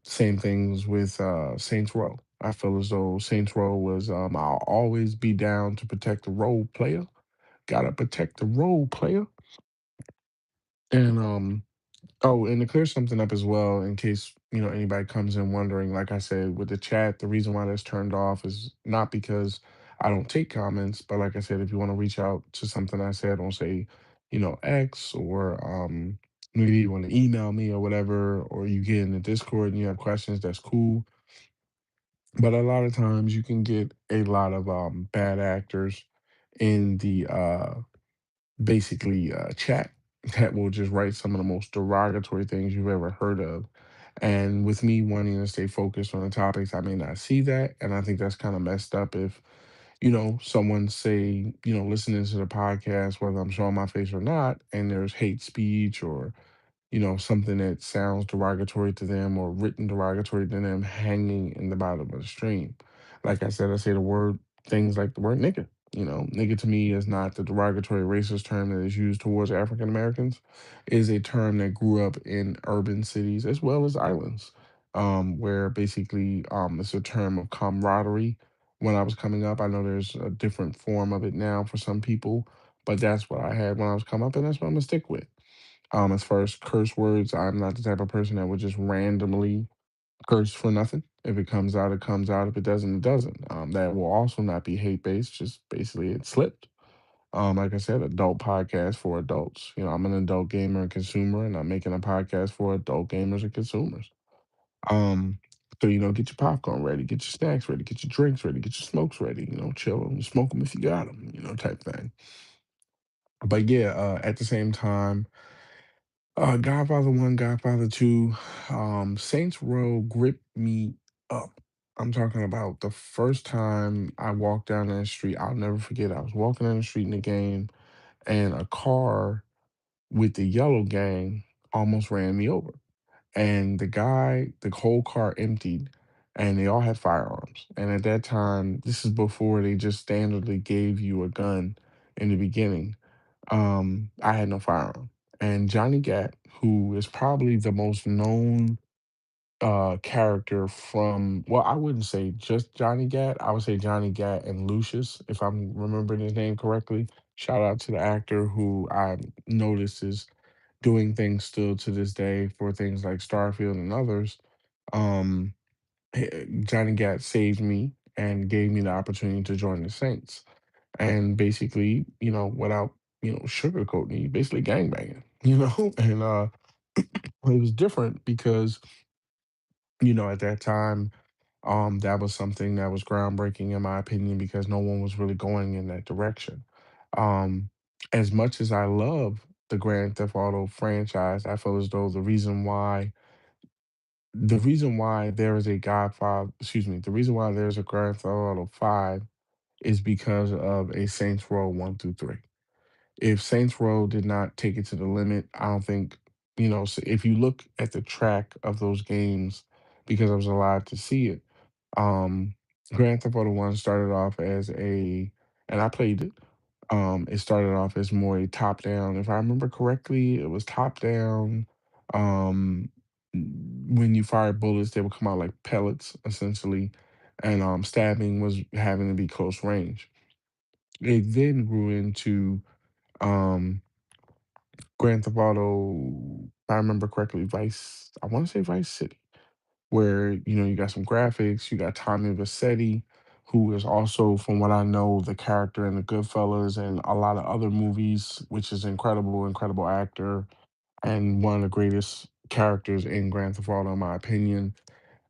Speaker 1: Same things with Saints Row. I feel as though Saints Row was I'll always be down to protect the role player. Gotta protect the role player. And oh, and to clear something up as well, in case anybody comes in wondering, like I said with the chat, the reason why that's turned off is not because I don't take comments, but like I said, if you want to reach out to something I said on, say, X, or maybe you want to email me or whatever, or you get in the Discord and you have questions, that's cool. But a lot of times you can get a lot of bad actors in the basically chat that will just write some of the most derogatory things you've ever heard of. And with me wanting to stay focused on the topics, I may not see that. And I think that's kind of messed up if, someone say, listening to the podcast, whether I'm showing my face or not, and there's hate speech or something that sounds derogatory to them or written derogatory to them hanging in the bottom of the stream. Like I said, I say the word things like the word nigga. Nigga to me is not the derogatory racist term that is used towards African Americans. It is a term that grew up in urban cities as well as islands, where basically it's a term of camaraderie, when I was coming up. I know there's a different form of it now for some people, but that's what I had when I was coming up, and that's what I'm gonna stick with. As far as curse words, I'm not the type of person that would just randomly curse for nothing. If it comes out, it comes out. If it doesn't, it doesn't. That will also not be hate based. Just basically it slipped. Like I said, adult podcast for adults. I'm an adult gamer and consumer, and I'm making a podcast for adult gamers and consumers. Um, so get your popcorn ready, get your snacks ready, get your drinks ready, get your smokes ready. Chill them, smoke them if you got them. Type thing. But yeah, at the same time, Godfather 1, Godfather 2, Saints Row gripped me up. I'm talking about the first time I walked down that street. I'll never forget. I was walking down the street in the game, and a car with the yellow gang almost ran me over. And the whole car emptied, and they all had firearms. And at that time, this is before they just standardly gave you a gun in the beginning. I had no firearm. And Johnny Gat, who is probably the most known character from, well, I wouldn't say just Johnny Gat. I would say Johnny Gat and Lucius, if I'm remembering his name correctly. Shout out to the actor who I noticed is doing things still to this day for things like Starfield and others. Um, Johnny Gat saved me and gave me the opportunity to join the Saints. And basically, without, sugarcoating it, basically gangbanging, and it was different because, at that time, that was something that was groundbreaking in my opinion because no one was really going in that direction. Um, as much as I love the Grand Theft Auto franchise, I feel as though the reason why there is a Godfather, excuse me, the reason why there's a Grand Theft Auto 5 is because of a Saints Row 1 through 3. If Saints Row did not take it to the limit, I don't think, if you look at the track of those games, because I was alive to see it, um, Grand Theft Auto 1 started off and I played it. It started off as more a top down. If I remember correctly, it was top down. Um, when you fired bullets, they would come out like pellets, essentially, and stabbing was having to be close range. It then grew into um, Grand Theft Auto, if I remember correctly, I want to say Vice City, where, you got some graphics, you got Tommy Vercetti, who is also, from what I know, the character in the Goodfellas and a lot of other movies, which is incredible, incredible actor, and one of the greatest characters in Grand Theft Auto, in my opinion.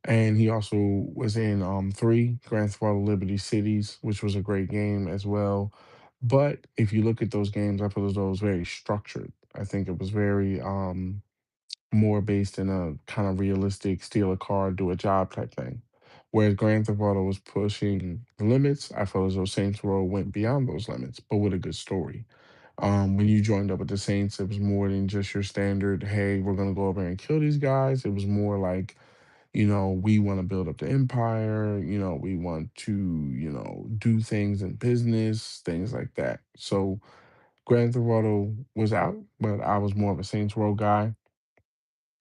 Speaker 1: And he also was in 3, Grand Theft Auto Liberty Cities, which was a great game as well. But if you look at those games, I feel as though it was very structured. I think it was very more based in a kind of realistic steal a car, do a job type thing. Whereas Grand Theft Auto was pushing the limits, I feel as though Saints Row went beyond those limits, but with a good story. When you joined up with the Saints, it was more than just your standard, hey, we're gonna go over and kill these guys. It was more like, we want to build up the empire, we want to, do things in business, things like that. So Grand Theft Auto was out, but I was more of a Saints Row guy.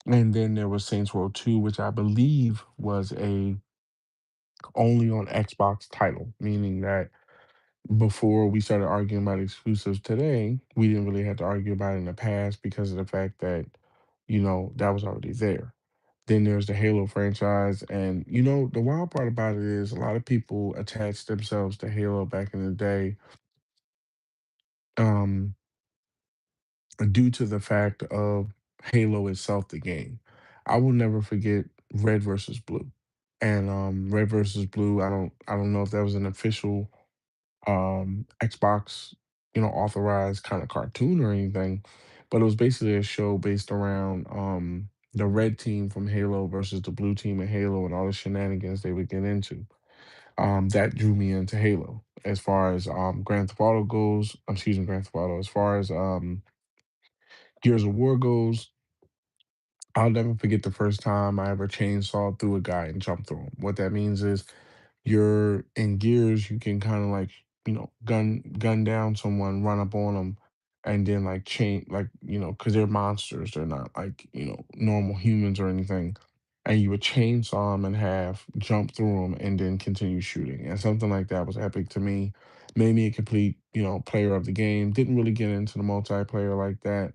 Speaker 1: And then there was Saints Row 2, which I believe was a only on Xbox title, meaning that before we started arguing about exclusives today, we didn't really have to argue about it in the past because of the fact that, that was already there. Then there's the Halo franchise. And, the wild part about it is a lot of people attached themselves to Halo back in the day um, due to the fact of Halo itself, the game. I will never forget Red versus Blue. And Red versus Blue, I don't know if that was an official Xbox, authorized kind of cartoon or anything, but it was basically a show based around the red team from Halo versus the blue team in Halo and all the shenanigans they would get into. That drew me into Halo. As far as Grand Theft Auto goes, excuse me, Grand Theft Auto. As far as Gears of War goes, I'll never forget the first time I ever chainsawed through a guy and jumped through him. What that means is you're in Gears, you can kind of like, gun down someone, run up on them, and then because they're monsters, they're not like, normal humans or anything. and you would chainsaw them in half, jump through them, and then continue shooting. And something like that was epic to me. Made me a complete, player of the game. Didn't really get into the multiplayer like that.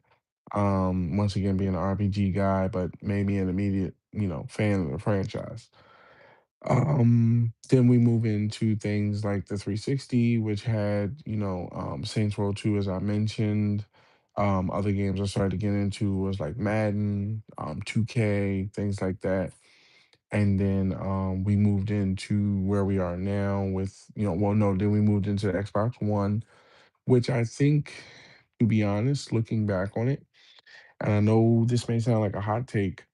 Speaker 1: Once again, being an RPG guy, but made me an immediate, fan of the franchise. Then we move into things like the 360, which had, Saints Row 2, as I mentioned. Other games I started to get into was like Madden, 2K, things like that. And then we moved into where we are now with, well, no, then we moved into the Xbox One, which I think, to be honest, looking back on it, and I know this may sound like a hot take,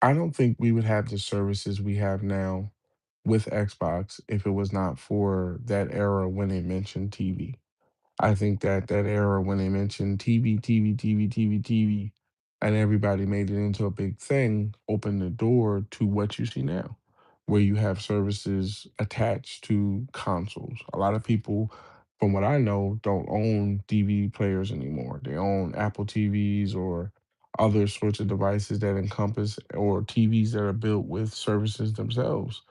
Speaker 1: I don't think we would have the services we have now with Xbox if it was not for that era when they mentioned TV. I think that that era when they mentioned TV, TV, TV, TV, TV, and everybody made it into a big thing, opened the door to what you see now, where you have services attached to consoles. A lot of people, from what I know, don't own DVD players anymore. They own Apple TVs or other sorts of devices that encompass or TVs that are built with services themselves.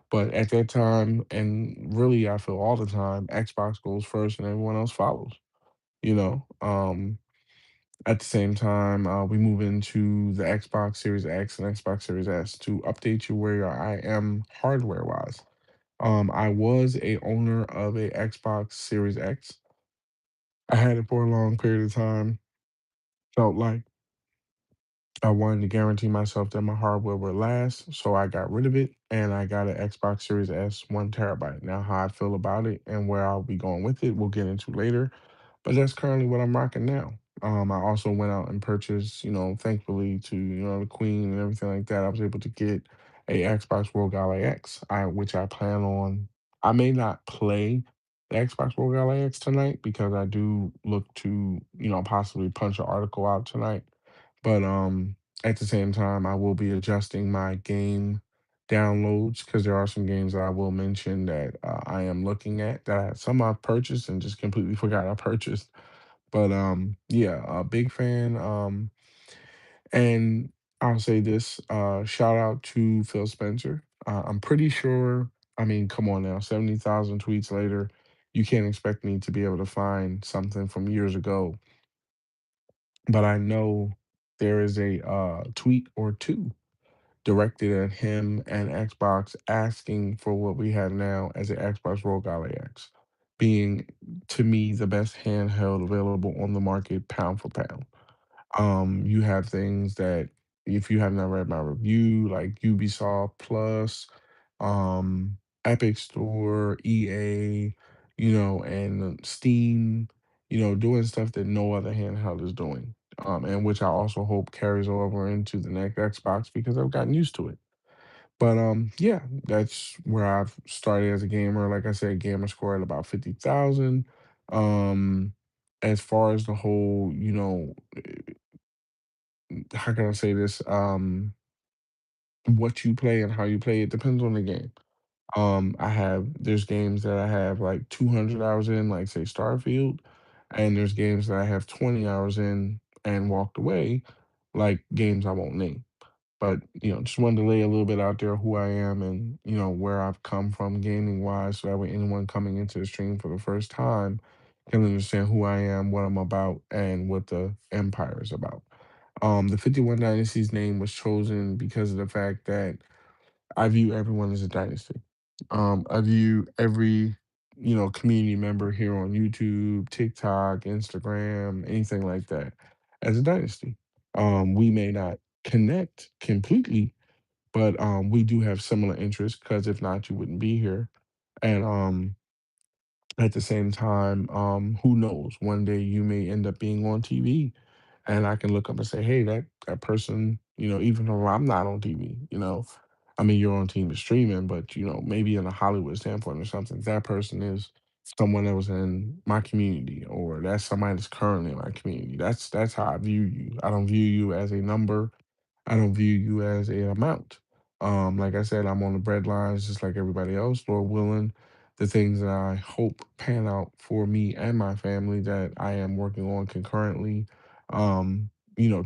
Speaker 1: But at that time, and really I feel all the time, Xbox goes first and everyone else follows, you know? At the same time, we move into the Xbox Series X and Xbox Series S. To update you where I am hardware wise. I was a owner of a Xbox Series X. I had it for a long period of time. Felt like I wanted to guarantee myself that my hardware would last, so I got rid of it and I got an Xbox Series S 1 terabyte. Now, how I feel about it and where I'll be going with it, we'll get into later. But that's currently what I'm rocking now. I also went out and purchased, thankfully to the Queen and everything like that. I was able to get a Xbox World Gala X, which I plan on. I may not play the Xbox World Gala X tonight because I do look to, possibly punch an article out tonight. But at the same time, I will be adjusting my game downloads because there are some games that I will mention that I am looking at that some I've purchased and just completely forgot I purchased. But yeah, a big fan. And I'll say this: shout out to Phil Spencer. I'm pretty sure. I mean, come on now, 70,000 tweets later, you can't expect me to be able to find something from years ago, but I know there is a tweet or two directed at him and Xbox asking for what we have now as an Xbox Rogue Ally X, being to me the best handheld available on the market pound for pound. You have things that if you have not read my review, like Ubisoft Plus, Epic Store, EA, and Steam, doing stuff that no other handheld is doing. And which I also hope carries over into the next Xbox because I've gotten used to it. But yeah, that's where I've started as a gamer. Like I said, gamer score at about 50,000. Um, as far as the whole, how can I say this? What you play and how you play, it depends on the game. There's games that I have like 200 hours in, like say Starfield, and there's games that I have 20 hours in and walked away, like games I won't name. But, just wanted to lay a little bit out there who I am and, where I've come from gaming wise, so that way anyone coming into the stream for the first time can understand who I am, what I'm about, and what the empire is about. The 51 Dynasty's name was chosen because of the fact that I view everyone as a dynasty. I view every, community member here on YouTube, TikTok, Instagram, anything like that as a dynasty. We may not connect completely, but we do have similar interests because if not, you wouldn't be here. And at the same time, who knows? One day you may end up being on TV and I can look up and say, "Hey, that person," even though I'm not on TV, I mean, you're on TV streaming, but maybe in a Hollywood standpoint or something, that person is someone that was in my community, or that's somebody that's currently in my community. That's how I view you. I don't view you as a number. I don't view you as a amount. Like I said, I'm on the bread lines just like everybody else. Lord willing, the things that I hope pan out for me and my family that I am working on concurrently,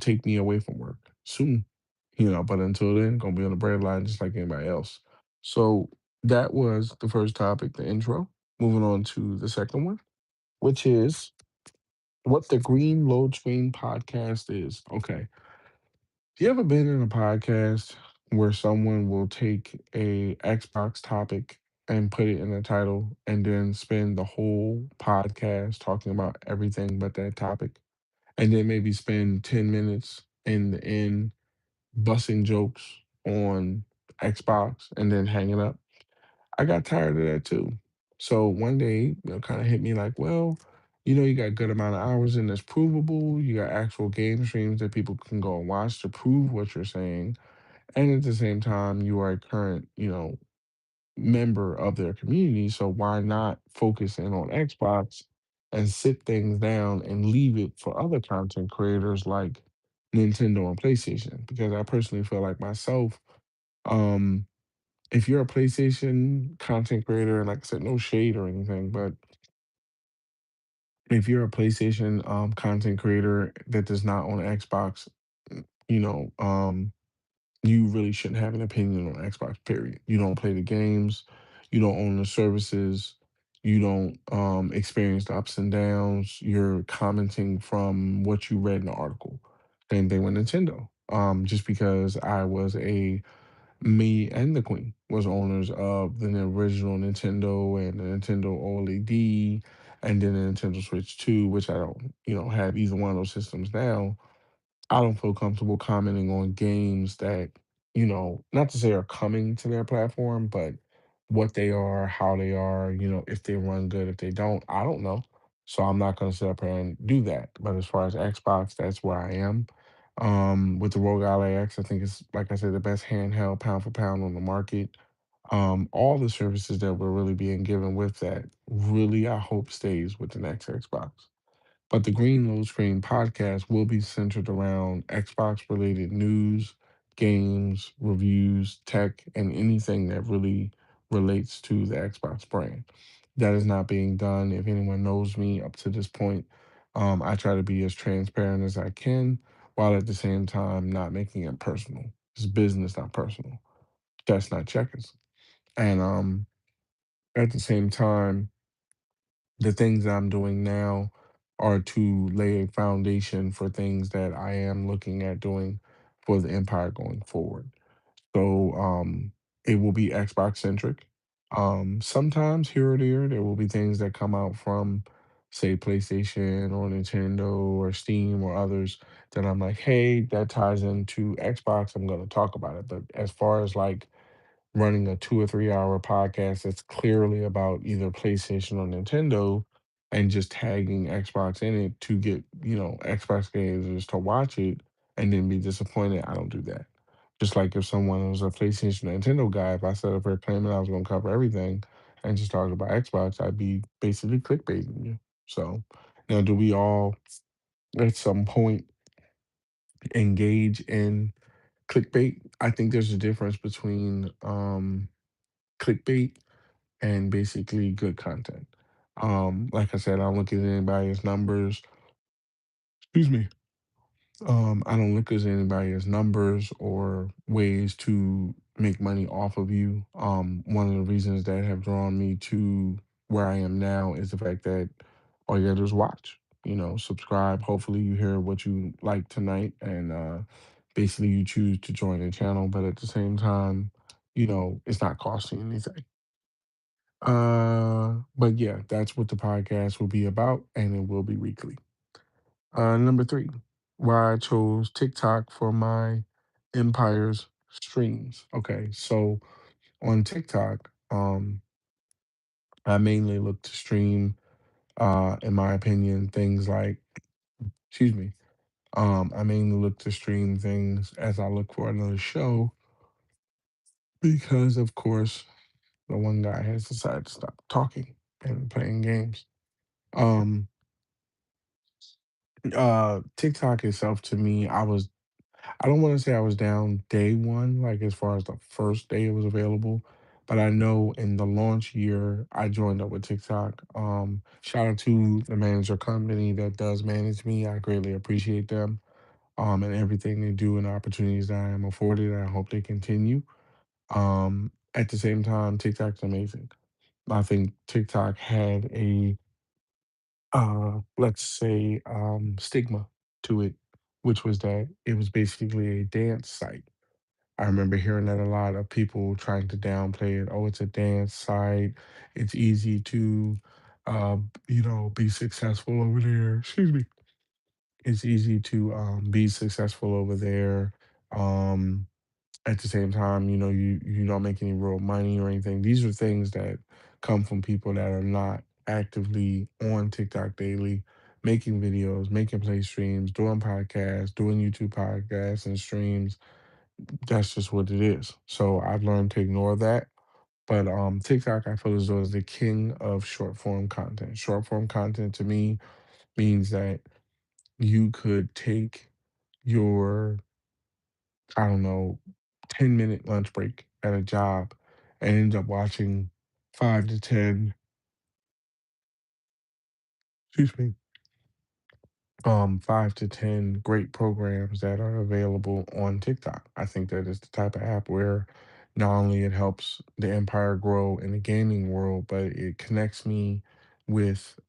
Speaker 1: take me away from work soon. But until then, gonna be on the bread line just like anybody else. So that was the first topic, the intro. Moving on to the second one, which is what the Green Load Screen podcast is. Okay. You ever been in a podcast where someone will take a Xbox topic and put it in the title and then spend the whole podcast talking about everything but that topic? And then maybe spend 10 minutes in the end busting jokes on Xbox and then hanging up? I got tired of that too. So one day, kind of hit me like, well, you got a good amount of hours in that's provable. You got actual game streams that people can go and watch to prove what you're saying. And at the same time, you are a current, member of their community. So why not focus in on Xbox and sit things down and leave it for other content creators like Nintendo and PlayStation? Because I personally feel like myself, um, if you're a PlayStation content creator, and like I said, no shade or anything, but if you're a PlayStation content creator that does not own Xbox, you know, you really shouldn't have an opinion on Xbox, period. You don't play the games, you don't own the services, you don't experience the ups and downs. You're commenting from what you read in the article. Same thing with Nintendo. Just because me and the Queen was owners of the original Nintendo and the Nintendo OLED and then the Nintendo Switch 2, which I don't, have either one of those systems now. I don't feel comfortable commenting on games that, not to say are coming to their platform, but what they are, how they are, if they run good, if they don't, I don't know. So I'm not going to sit up here and do that. But as far as Xbox, that's where I am. With the Rogue Ally X, I think it's, like I said, the best handheld pound for pound on the market. All the services that we're really being given with that really, I hope, stays with the next Xbox. But the Green Low Screen podcast will be centered around Xbox related news, games, reviews, tech, and anything that really relates to the Xbox brand. That is not being done. If anyone knows me up to this point, I try to be as transparent as I can while at the same time not making it personal. It's business, not personal. That's not checkers. And at the same time, the things that I'm doing now are to lay a foundation for things that I am looking at doing for the empire going forward. So it will be Xbox centric. Sometimes here or there will be things that come out from, say, PlayStation or Nintendo or Steam or others that I'm like, hey, that ties into Xbox. I'm going to talk about it. But as far as like running a 2 or 3 hour podcast that's clearly about either PlayStation or Nintendo and just tagging Xbox in it to get, Xbox gamers to watch it and then be disappointed. I don't do that. Just like if someone was a PlayStation or Nintendo guy, if I set up here claiming I was going to cover everything and just talk about Xbox, I'd be basically clickbaiting you. So, do we all at some point engage in clickbait? I think there's a difference between clickbait and basically good content. Like I said, I don't look at anybody's numbers. Excuse me. I don't look at anybody as numbers or ways to make money off of you. One of the reasons that have drawn me to where I am now is the fact that all you gotta do is watch, subscribe. Hopefully you hear what you like tonight and basically you choose to join the channel, but at the same time, it's not costing anything. But yeah, that's what the podcast will be about, and it will be weekly. Number three, why I chose TikTok for my Empire's streams. Okay, so on TikTok, I mainly look to stream, in my opinion, things like, excuse me, I mainly look to stream things as I look for another show because, of course, the one guy has decided to stop talking and playing games. Um, TikTok itself to me, I don't wanna say I was down day one, like, as far as the first day it was available, but I know in the launch year, I joined up with TikTok. Shout out to the manager company that does manage me, I greatly appreciate them. and everything they do and the opportunities that I am afforded. I hope they continue. At the same time, TikTok's amazing. I think TikTok had a let's say stigma to it, which was that it was basically a dance site. I remember hearing that a lot of people trying to downplay it. Oh, it's a dance site. It's easy to, be successful over there. Excuse me. It's easy to be successful over there. Um, at the same time, you don't make any real money or anything. These are things that come from people that are not actively on TikTok daily, making videos, making play streams, doing podcasts, doing YouTube podcasts and streams. That's just what it is. So I've learned to ignore that. But TikTok, I feel as though is the king of short form content. Short form content to me means that you could take your, I don't know, 10-minute lunch break at a job and end up watching 5 to 10, excuse me, 5 to 10 great programs that are available on TikTok. I think that is the type of app where not only it helps the empire grow in the gaming world, but it connects me with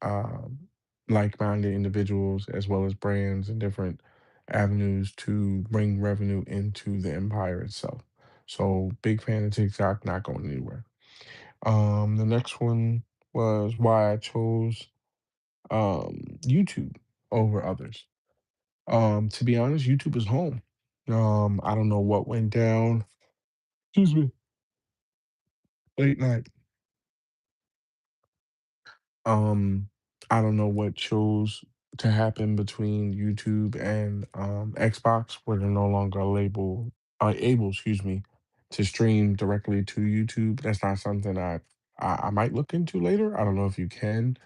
Speaker 1: like-minded individuals as well as brands and different avenues to bring revenue into the empire itself. So big fan of TikTok, not going anywhere. The next one was why I chose YouTube over others. To be honest, YouTube is home. I don't know what went down. Excuse me. Late night. Um, I don't know what chose to happen between YouTube and Xbox, where they're no longer able, excuse me, to stream directly to YouTube. That's not something I might look into later. I don't know if you can,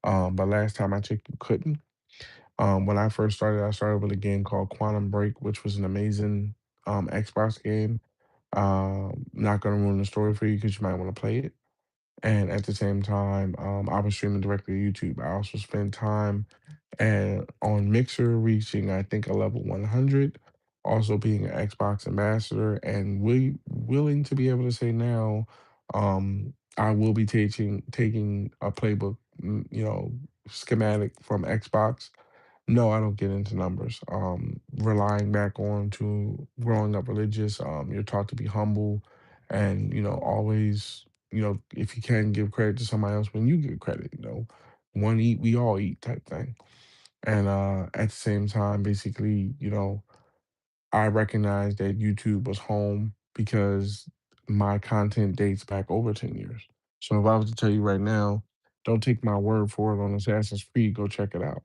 Speaker 1: but last time I checked, you couldn't. When I started with a game called Quantum Break, which was an amazing Xbox game. Not gonna ruin the story for you because you might want to play it. And at the same time, I was streaming directly to YouTube. I also spent time on Mixer, reaching I think a level 100. Also being an Xbox ambassador, and willing to be able to say now, I will be taking a playbook, schematic from Xbox. No, I don't get into numbers. Relying back on to growing up religious, you're taught to be humble and, always, if you can give credit to somebody else when you get credit, one eat, we all eat type thing. And at the same time, basically, I recognize that YouTube was home because my content dates back over 10 years. So if I was to tell you right now, don't take my word for it on Assassin's Creed, go check it out.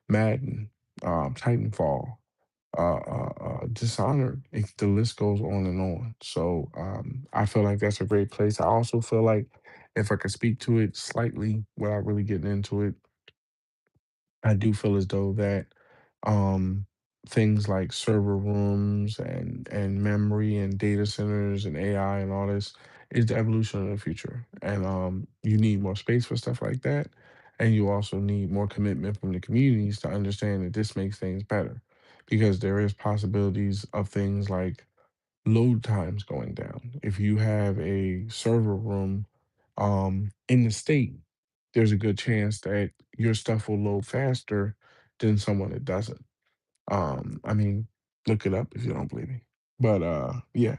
Speaker 1: Madden, Titanfall, Dishonored. The list goes on and on. So I feel like that's a great place. I also feel like if I could speak to it slightly without really getting into it, I do feel as though that um, things like server rooms and memory and data centers and AI and all this is the evolution of the future. And you need more space for stuff like that. And you also need more commitment from the communities to understand that this makes things better. Because there is possibilities of things like load times going down. If you have a server room in the state, there's a good chance that your stuff will load faster than someone that doesn't. I mean, look it up if you don't believe me. But yeah,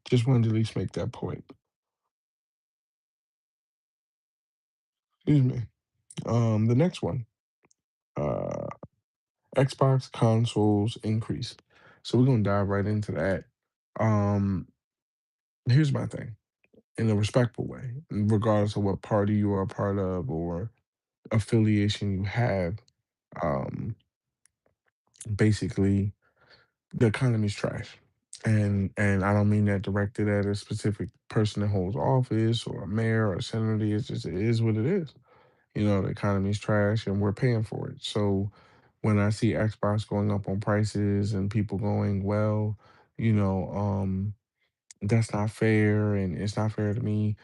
Speaker 1: just wanted to at least make that point. Excuse me. The next one, uh, Xbox consoles increase. So we're gonna dive right into that. Um, Here's my thing, in a respectful way, regardless of what party you are a part of or affiliation you have. Um, Basically, the economy's trash. And I don't mean that directed at a specific person that holds office or a mayor or a senator. It's just it is what it is. The economy's trash and we're paying for it. So when I see Xbox going up on prices and people going, well, that's not fair and it's not fair to me.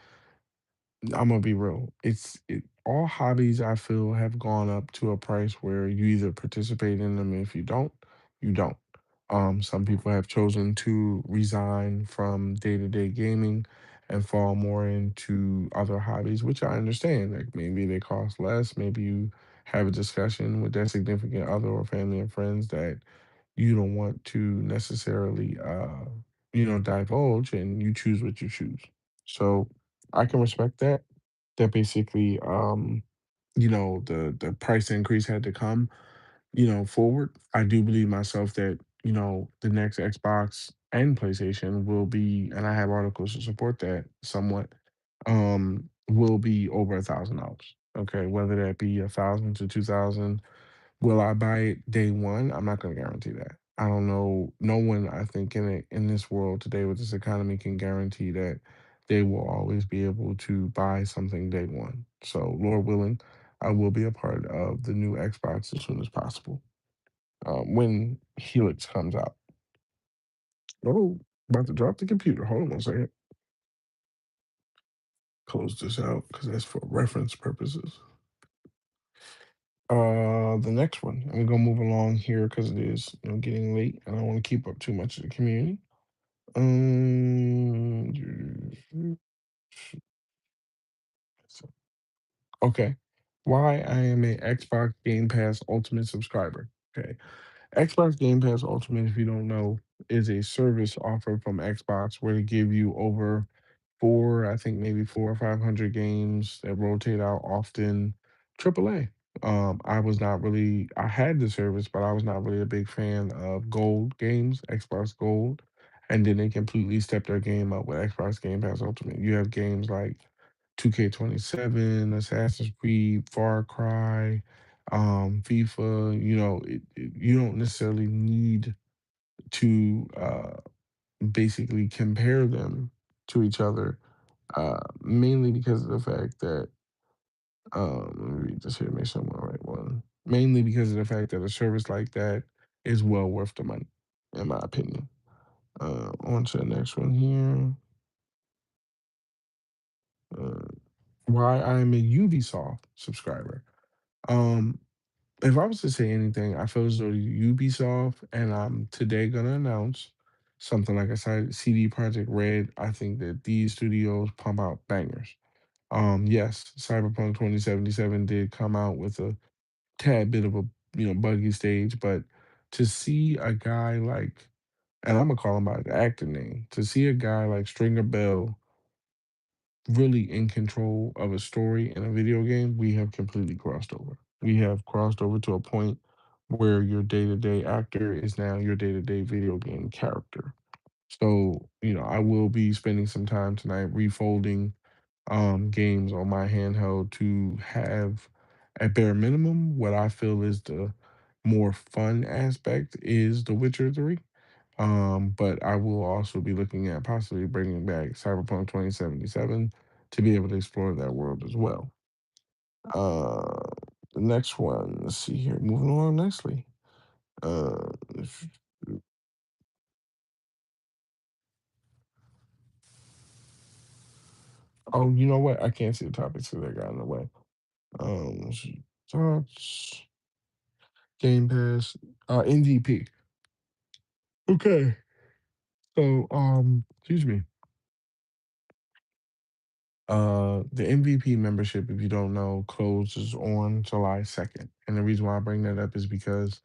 Speaker 1: I'm gonna be real. All hobbies I feel have gone up to a price where you either participate in them. If you don't, you don't. Some people have chosen to resign from day-to-day gaming and fall more into other hobbies, which I understand. Like maybe they cost less. Maybe you have a discussion with that significant other or family and friends that you don't want to necessarily, divulge, and you choose what you choose. So I can respect that. That basically, the price increase had to come, forward. I do believe myself that, the next Xbox and PlayStation will be, and I have articles to support that somewhat, will be over $1,000. Okay, whether that be 1,000 to 2,000. Will I buy it day one? I'm not going to guarantee that. I don't know. No one, I think, in this world today with this economy can guarantee that they will always be able to buy something day one. So, Lord willing, I will be a part of the new Xbox as soon as possible when Helix comes out. Oh, about to drop the computer. Hold on one second. Close this out because that's for reference purposes. The next one, I'm gonna move along here because it is, getting late, and I don't want to keep up too much of the community. Um, okay. Why I am a Xbox Game Pass Ultimate subscriber. Okay. Xbox Game Pass Ultimate, if you don't know, is a service offered from Xbox where they give you over I think maybe 4 or 500 games that rotate out often. AAA. I had the service, but I was not really a big fan of Gold games, Xbox Gold. And then they completely stepped their game up with Xbox Game Pass Ultimate. You have games like 2K27, Assassin's Creed, Far Cry, FIFA. You don't necessarily need to basically compare them to each other, mainly because of the fact that let me read this here, make sure I'm on the right one. Mainly because of the fact that a service like that is well worth the money, in my opinion. On to the next one here. Uh, why I'm a Ubisoft subscriber. Um, if I was to say anything, I feel as though Ubisoft, and I'm today gonna announce something like I said, CD Project Red. I think that these studios pump out bangers. Yes, Cyberpunk 2077 did come out with a tad bit of a buggy stage, but to see a guy like, and I'm gonna call him by the actor name, to see a guy like Stringer Bell really in control of a story in a video game, we have completely crossed over. We have crossed over to a point where your day-to-day actor is now your day-to-day video game character. So, I will be spending some time tonight refolding games on my handheld to have, at bare minimum, what I feel is the more fun aspect is The Witcher 3. But I will also be looking at possibly bringing back Cyberpunk 2077 to be able to explore that world as well. Uh, the next one, let's see here, moving along nicely. Uh, oh, you know what? I can't see the topics because they got in the way. Let's see. Thoughts, Game Pass, MVP. Okay. So, excuse me. The MVP membership, if you don't know, closes on July 2nd. And the reason why I bring that up is because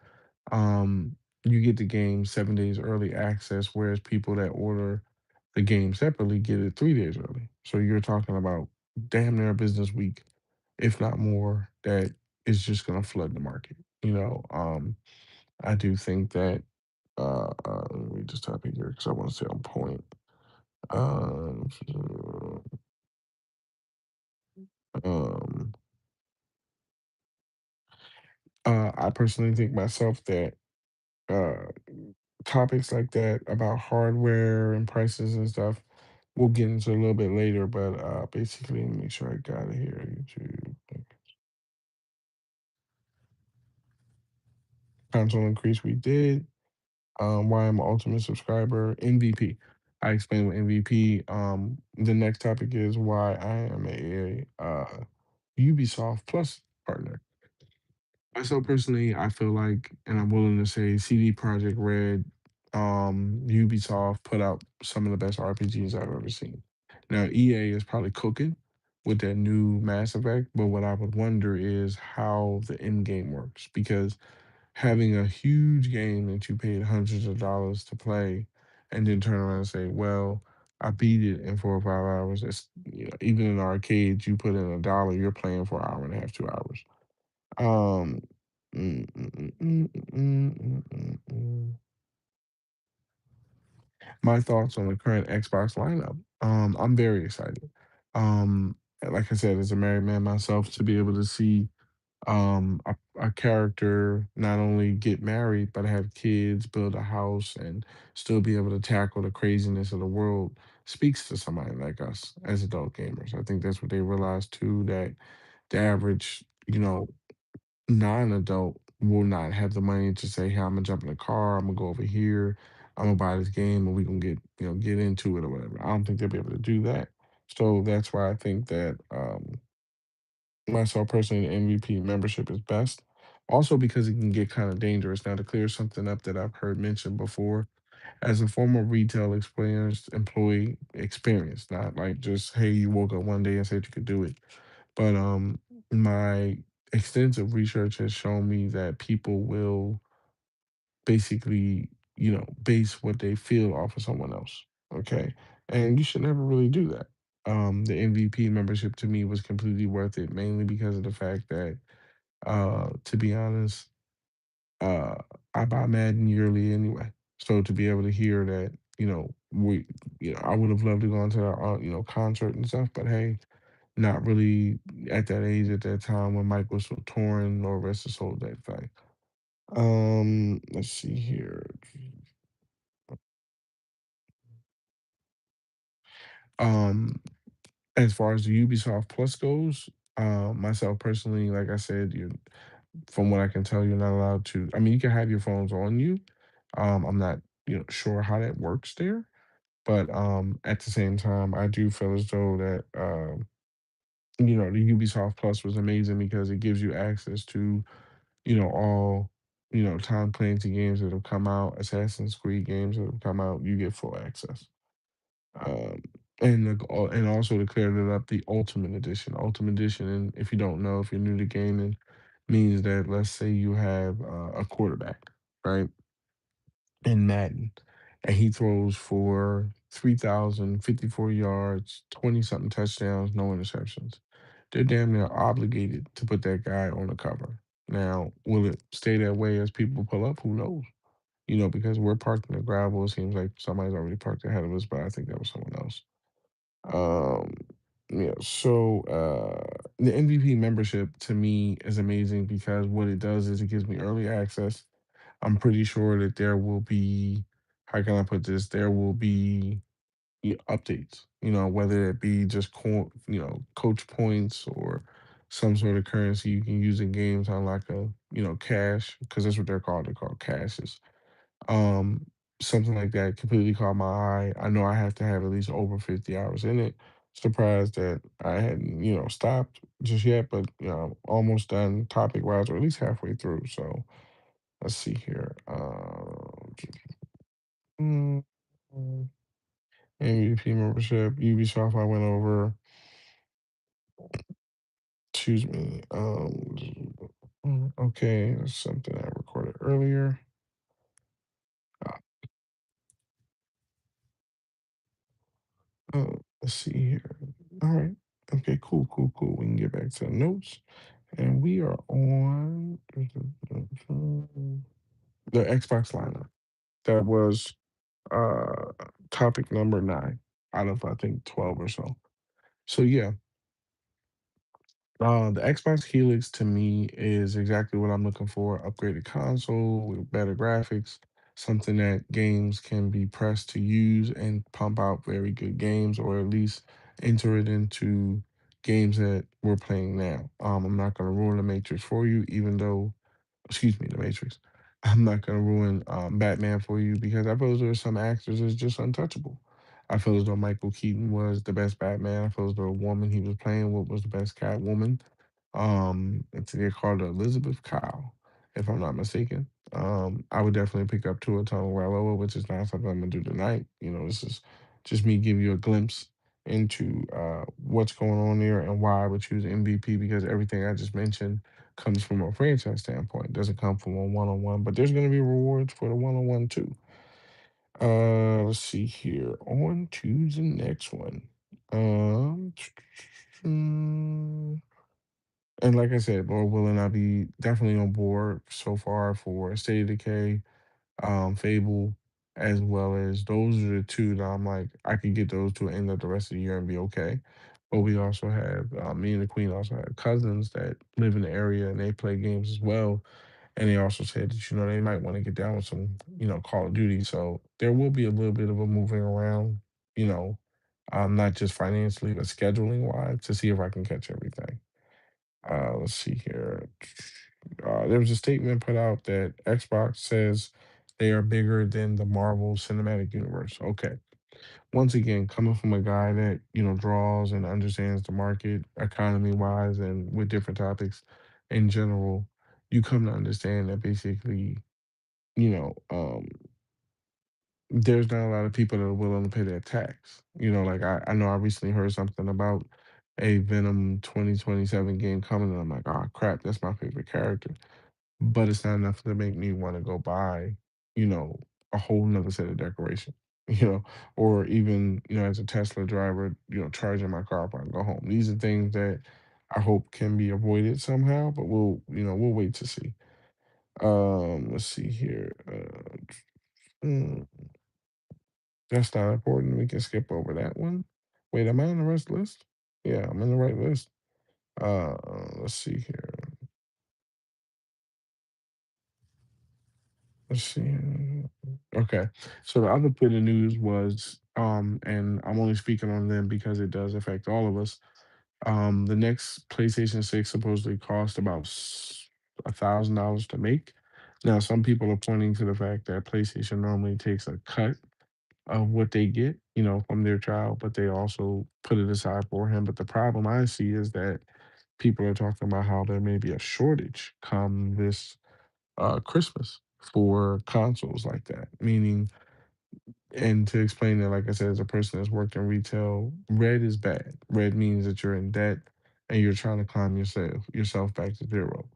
Speaker 1: you get the game 7 days early access, whereas people that order the game separately get it 3 days early. So you're talking about damn near a business week, if not more, that is just gonna flood the market. I do think that let me just type in here because I want to stay on point. Um, um, I personally think myself that uh, topics like that about hardware and prices and stuff we'll get into a little bit later. But basically, let me make sure I got it here. YouTube console increase we did. Why I'm an ultimate subscriber. MVP. I explained what MVP. The next topic is why I am a Ubisoft Plus partner. Myself personally, I feel like, and I'm willing to say, CD Project Red. Ubisoft put out some of the best RPGs I've ever seen. Now, EA is probably cooking with that new Mass Effect, but what I would wonder is how the end game works because having a huge game that you paid hundreds of dollars to play and then turn around and say, well, I beat it in 4 or 5 hours. It's, even in arcades, you put in $1, you're playing for an hour and a half, 2 hours. Um, mm, mm, mm, mm, mm, mm, mm, mm. My thoughts on the current Xbox lineup. I'm very excited. Like I said, as a married man myself, to be able to see a character not only get married but have kids, build a house, and still be able to tackle the craziness of the world speaks to somebody like us as adult gamers. I think that's what they realize too, that the average, non-adult will not have the money to say, "Hey, I'm gonna jump in the car. I'm gonna go over here. I'm gonna buy this game, and we gonna get into it or whatever." I don't think they'll be able to do that. So that's why I think that myself personally, the MVP membership is best. Also, because it can get kind of dangerous. Now, to clear something up that I've heard mentioned before, as a former retail experienced employee experience, not like just hey, you woke up one day and said you could do it, but my extensive research has shown me that people will basically, base what they feel off of someone else. Okay. And you should never really do that. The MVP membership to me was completely worth it, mainly because of the fact that, to be honest, uh, I buy Madden yearly anyway. So to be able to hear that, I would have loved to go into the, concert and stuff, but hey, not really at that age at that time when Mike was so torn or rest his soul that thing. Let's see here. Um, as far as the Ubisoft Plus goes, myself personally, like I said, from what I can tell, you're not allowed to. I mean, you can have your phones on you. I'm not, sure how that works there, but at the same time, I do feel as though that the Ubisoft Plus was amazing because it gives you access to, all, Tom Clancy games that have come out, Assassin's Creed games that have come out. You get full access. Um, and also to clear it up, the Ultimate Edition. Ultimate Edition, and if you don't know, if you're new to gaming, means that let's say you have a quarterback, right, in Madden, and he throws for 3,054 yards, 20 something touchdowns, no interceptions. They're damn near obligated to put that guy on the cover. Now, will it stay that way as people pull up? Who knows? Because we're parked in the gravel, it seems like somebody's already parked ahead of us, but I think that was someone else. Um, yeah, so the MVP membership to me is amazing because what it does is it gives me early access. I'm pretty sure that there will be, how can I put this? There will be updates, whether it be just coach points or some sort of currency you can use in games on like a, cash, because that's what they're called. They're called cashes. Um, Something like that completely caught my eye. I know I have to have at least over 50 hours in it. Surprised that I hadn't, stopped just yet, but almost done topic wise, or at least halfway through. So let's see here. Mm, mm, MVP membership, Ubisoft. I went over. Excuse me. Okay, that's something I recorded earlier. Uh, let's see here. All right. Okay, cool, cool, cool. We can get back to the notes. And we are on the Xbox lineup. That was topic number 9 out of I think 12 or so. So yeah, the Xbox Helix to me is exactly what I'm looking for. Upgraded console with better graphics, something that games can be pressed to use and pump out very good games, or at least enter it into games that we're playing now. I'm not going to ruin the Matrix for you, even though, excuse me, the Matrix. I'm not going to ruin Batman for you because I feel as though some actors is just untouchable. I feel as though Michael Keaton was the best Batman. I feel as though the woman he was playing with was the best Catwoman. They called her Elizabeth Kyle. if I'm not mistaken. I would definitely pick up Tua Tagovailoa, which is not something I'm gonna do tonight. This is just me giving you a glimpse into what's going on there and why I would choose MVP, because everything I just mentioned comes from a franchise standpoint. It doesn't come from a one-on-one, but there's going to be rewards for the one-on-one too. Let's see here. On to the next one. Um, and like I said, Lord willing, I'll be definitely on board so far for State of Decay, Fable, as well as those are the two that I'm like, I could get those to end up the rest of the year and be okay. But we also have, me and the Queen also have cousins that live in the area and they play games as well. And they also said that, they might want to get down with some, Call of Duty. So there will be a little bit of a moving around, you know, not just financially, but scheduling wise to see if I can catch everything. Let's see here. There was a statement put out that Xbox says they are bigger than the Marvel Cinematic Universe. Okay. Once again, coming from a guy that, draws and understands the market economy wise and with different topics in general, you come to understand that basically, you know, um, there's not a lot of people that are willing to pay that tax. Like I know I recently heard something about a Venom 2027 game coming, and I'm like, oh crap, that's my favorite character. But it's not enough to make me want to go buy, you know, a whole nother set of decoration, you know, or even, as a Tesla driver, charging my car up and go home. These are things that I hope can be avoided somehow, but we'll wait to see. Let's see here. Mm, that's not important. We can skip over that one. Wait, am I on the right list? Yeah, I'm in the right list. Uh, let's see here. Let's see. Okay. So the other bit of news was, and I'm only speaking on them because it does affect all of us. The next PlayStation 6 supposedly cost about $1,000 to make. Now, some people are pointing to the fact that PlayStation normally takes a cut of what they get, from their child, but they also put it aside for him. But the problem I see is that people are talking about how there may be a shortage come this Christmas for consoles like that. Meaning, and to explain that, like I said, as a person that's worked in retail, red is bad. Red means that you're in debt and you're trying to climb yourself back to zero.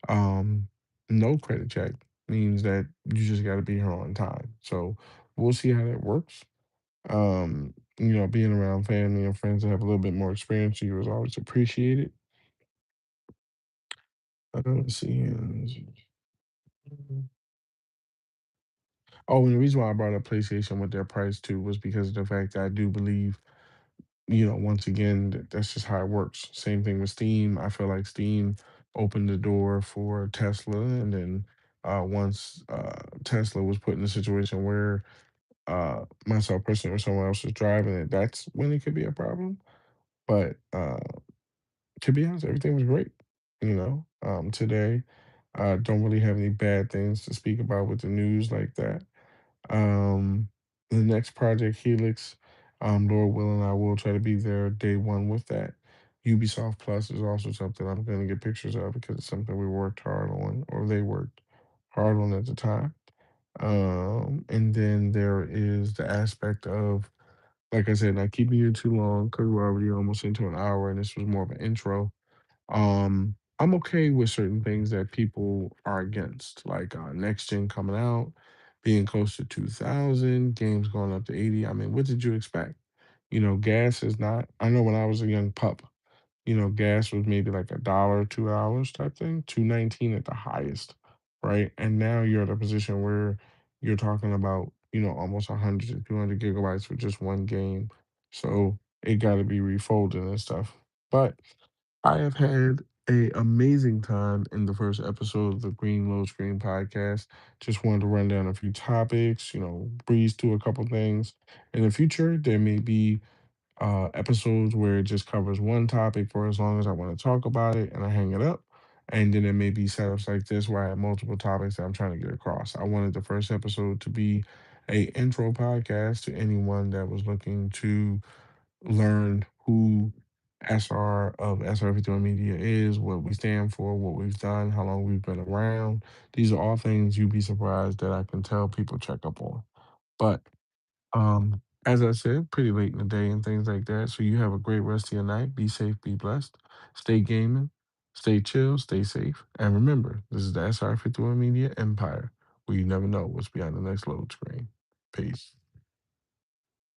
Speaker 1: Um, no credit check means that you just got to be here on time. So we'll see how that works. Being around family and friends that have a little bit more experience, you is always appreciated. Let's see. Oh, and the reason why I brought up PlayStation with their price too was because of the fact that I do believe, once again, that's just how it works. Same thing with Steam. I feel like Steam opened the door for Tesla, and then once Tesla was put in a situation where myself personally or someone else was driving it, that's when it could be a problem. But to be honest, everything was great. Today, I don't really have any bad things to speak about with the news like that. The next project, Helix, Lord willing, I will try to be there day one with that. Ubisoft Plus is also something I'm going to get pictures of because it's something we worked hard on, or they worked hard on at the time. And then there is the aspect of, like I said, not keeping you too long because we're already almost into an hour, and this was more of an intro. I'm okay with certain things that people are against, like next gen coming out, being close to 2000, games going up to 80. I mean, what did you expect? Gas is not. I know when I was a young pup, gas was maybe like $1, $2 type thing, 2.19 at the highest, right? And now you're at a position where you're talking about, almost 100 to 200 gigabytes for just one game. So it got to be refolded and stuff. But I have had a amazing time in the first episode of the Green Low Screen podcast. Just wanted to run down a few topics, breeze through a couple things. In the future, there may be episodes where it just covers one topic for as long as I want to talk about it and I hang it up. And then there may be setups like this where I have multiple topics that I'm trying to get across. I wanted the first episode to be a intro podcast to anyone that was looking to learn who SR of SR 51 Media is, what we stand for, what we've done, how long we've been around. These are all things you'd be surprised that I can tell people check up on. But as I said, pretty late in the day and things like that. So you have a great rest of your night. Be safe, be blessed. Stay gaming, stay chill, stay safe. And remember, this is the SR 51 Media Empire, where you never know what's behind the next load screen. Peace.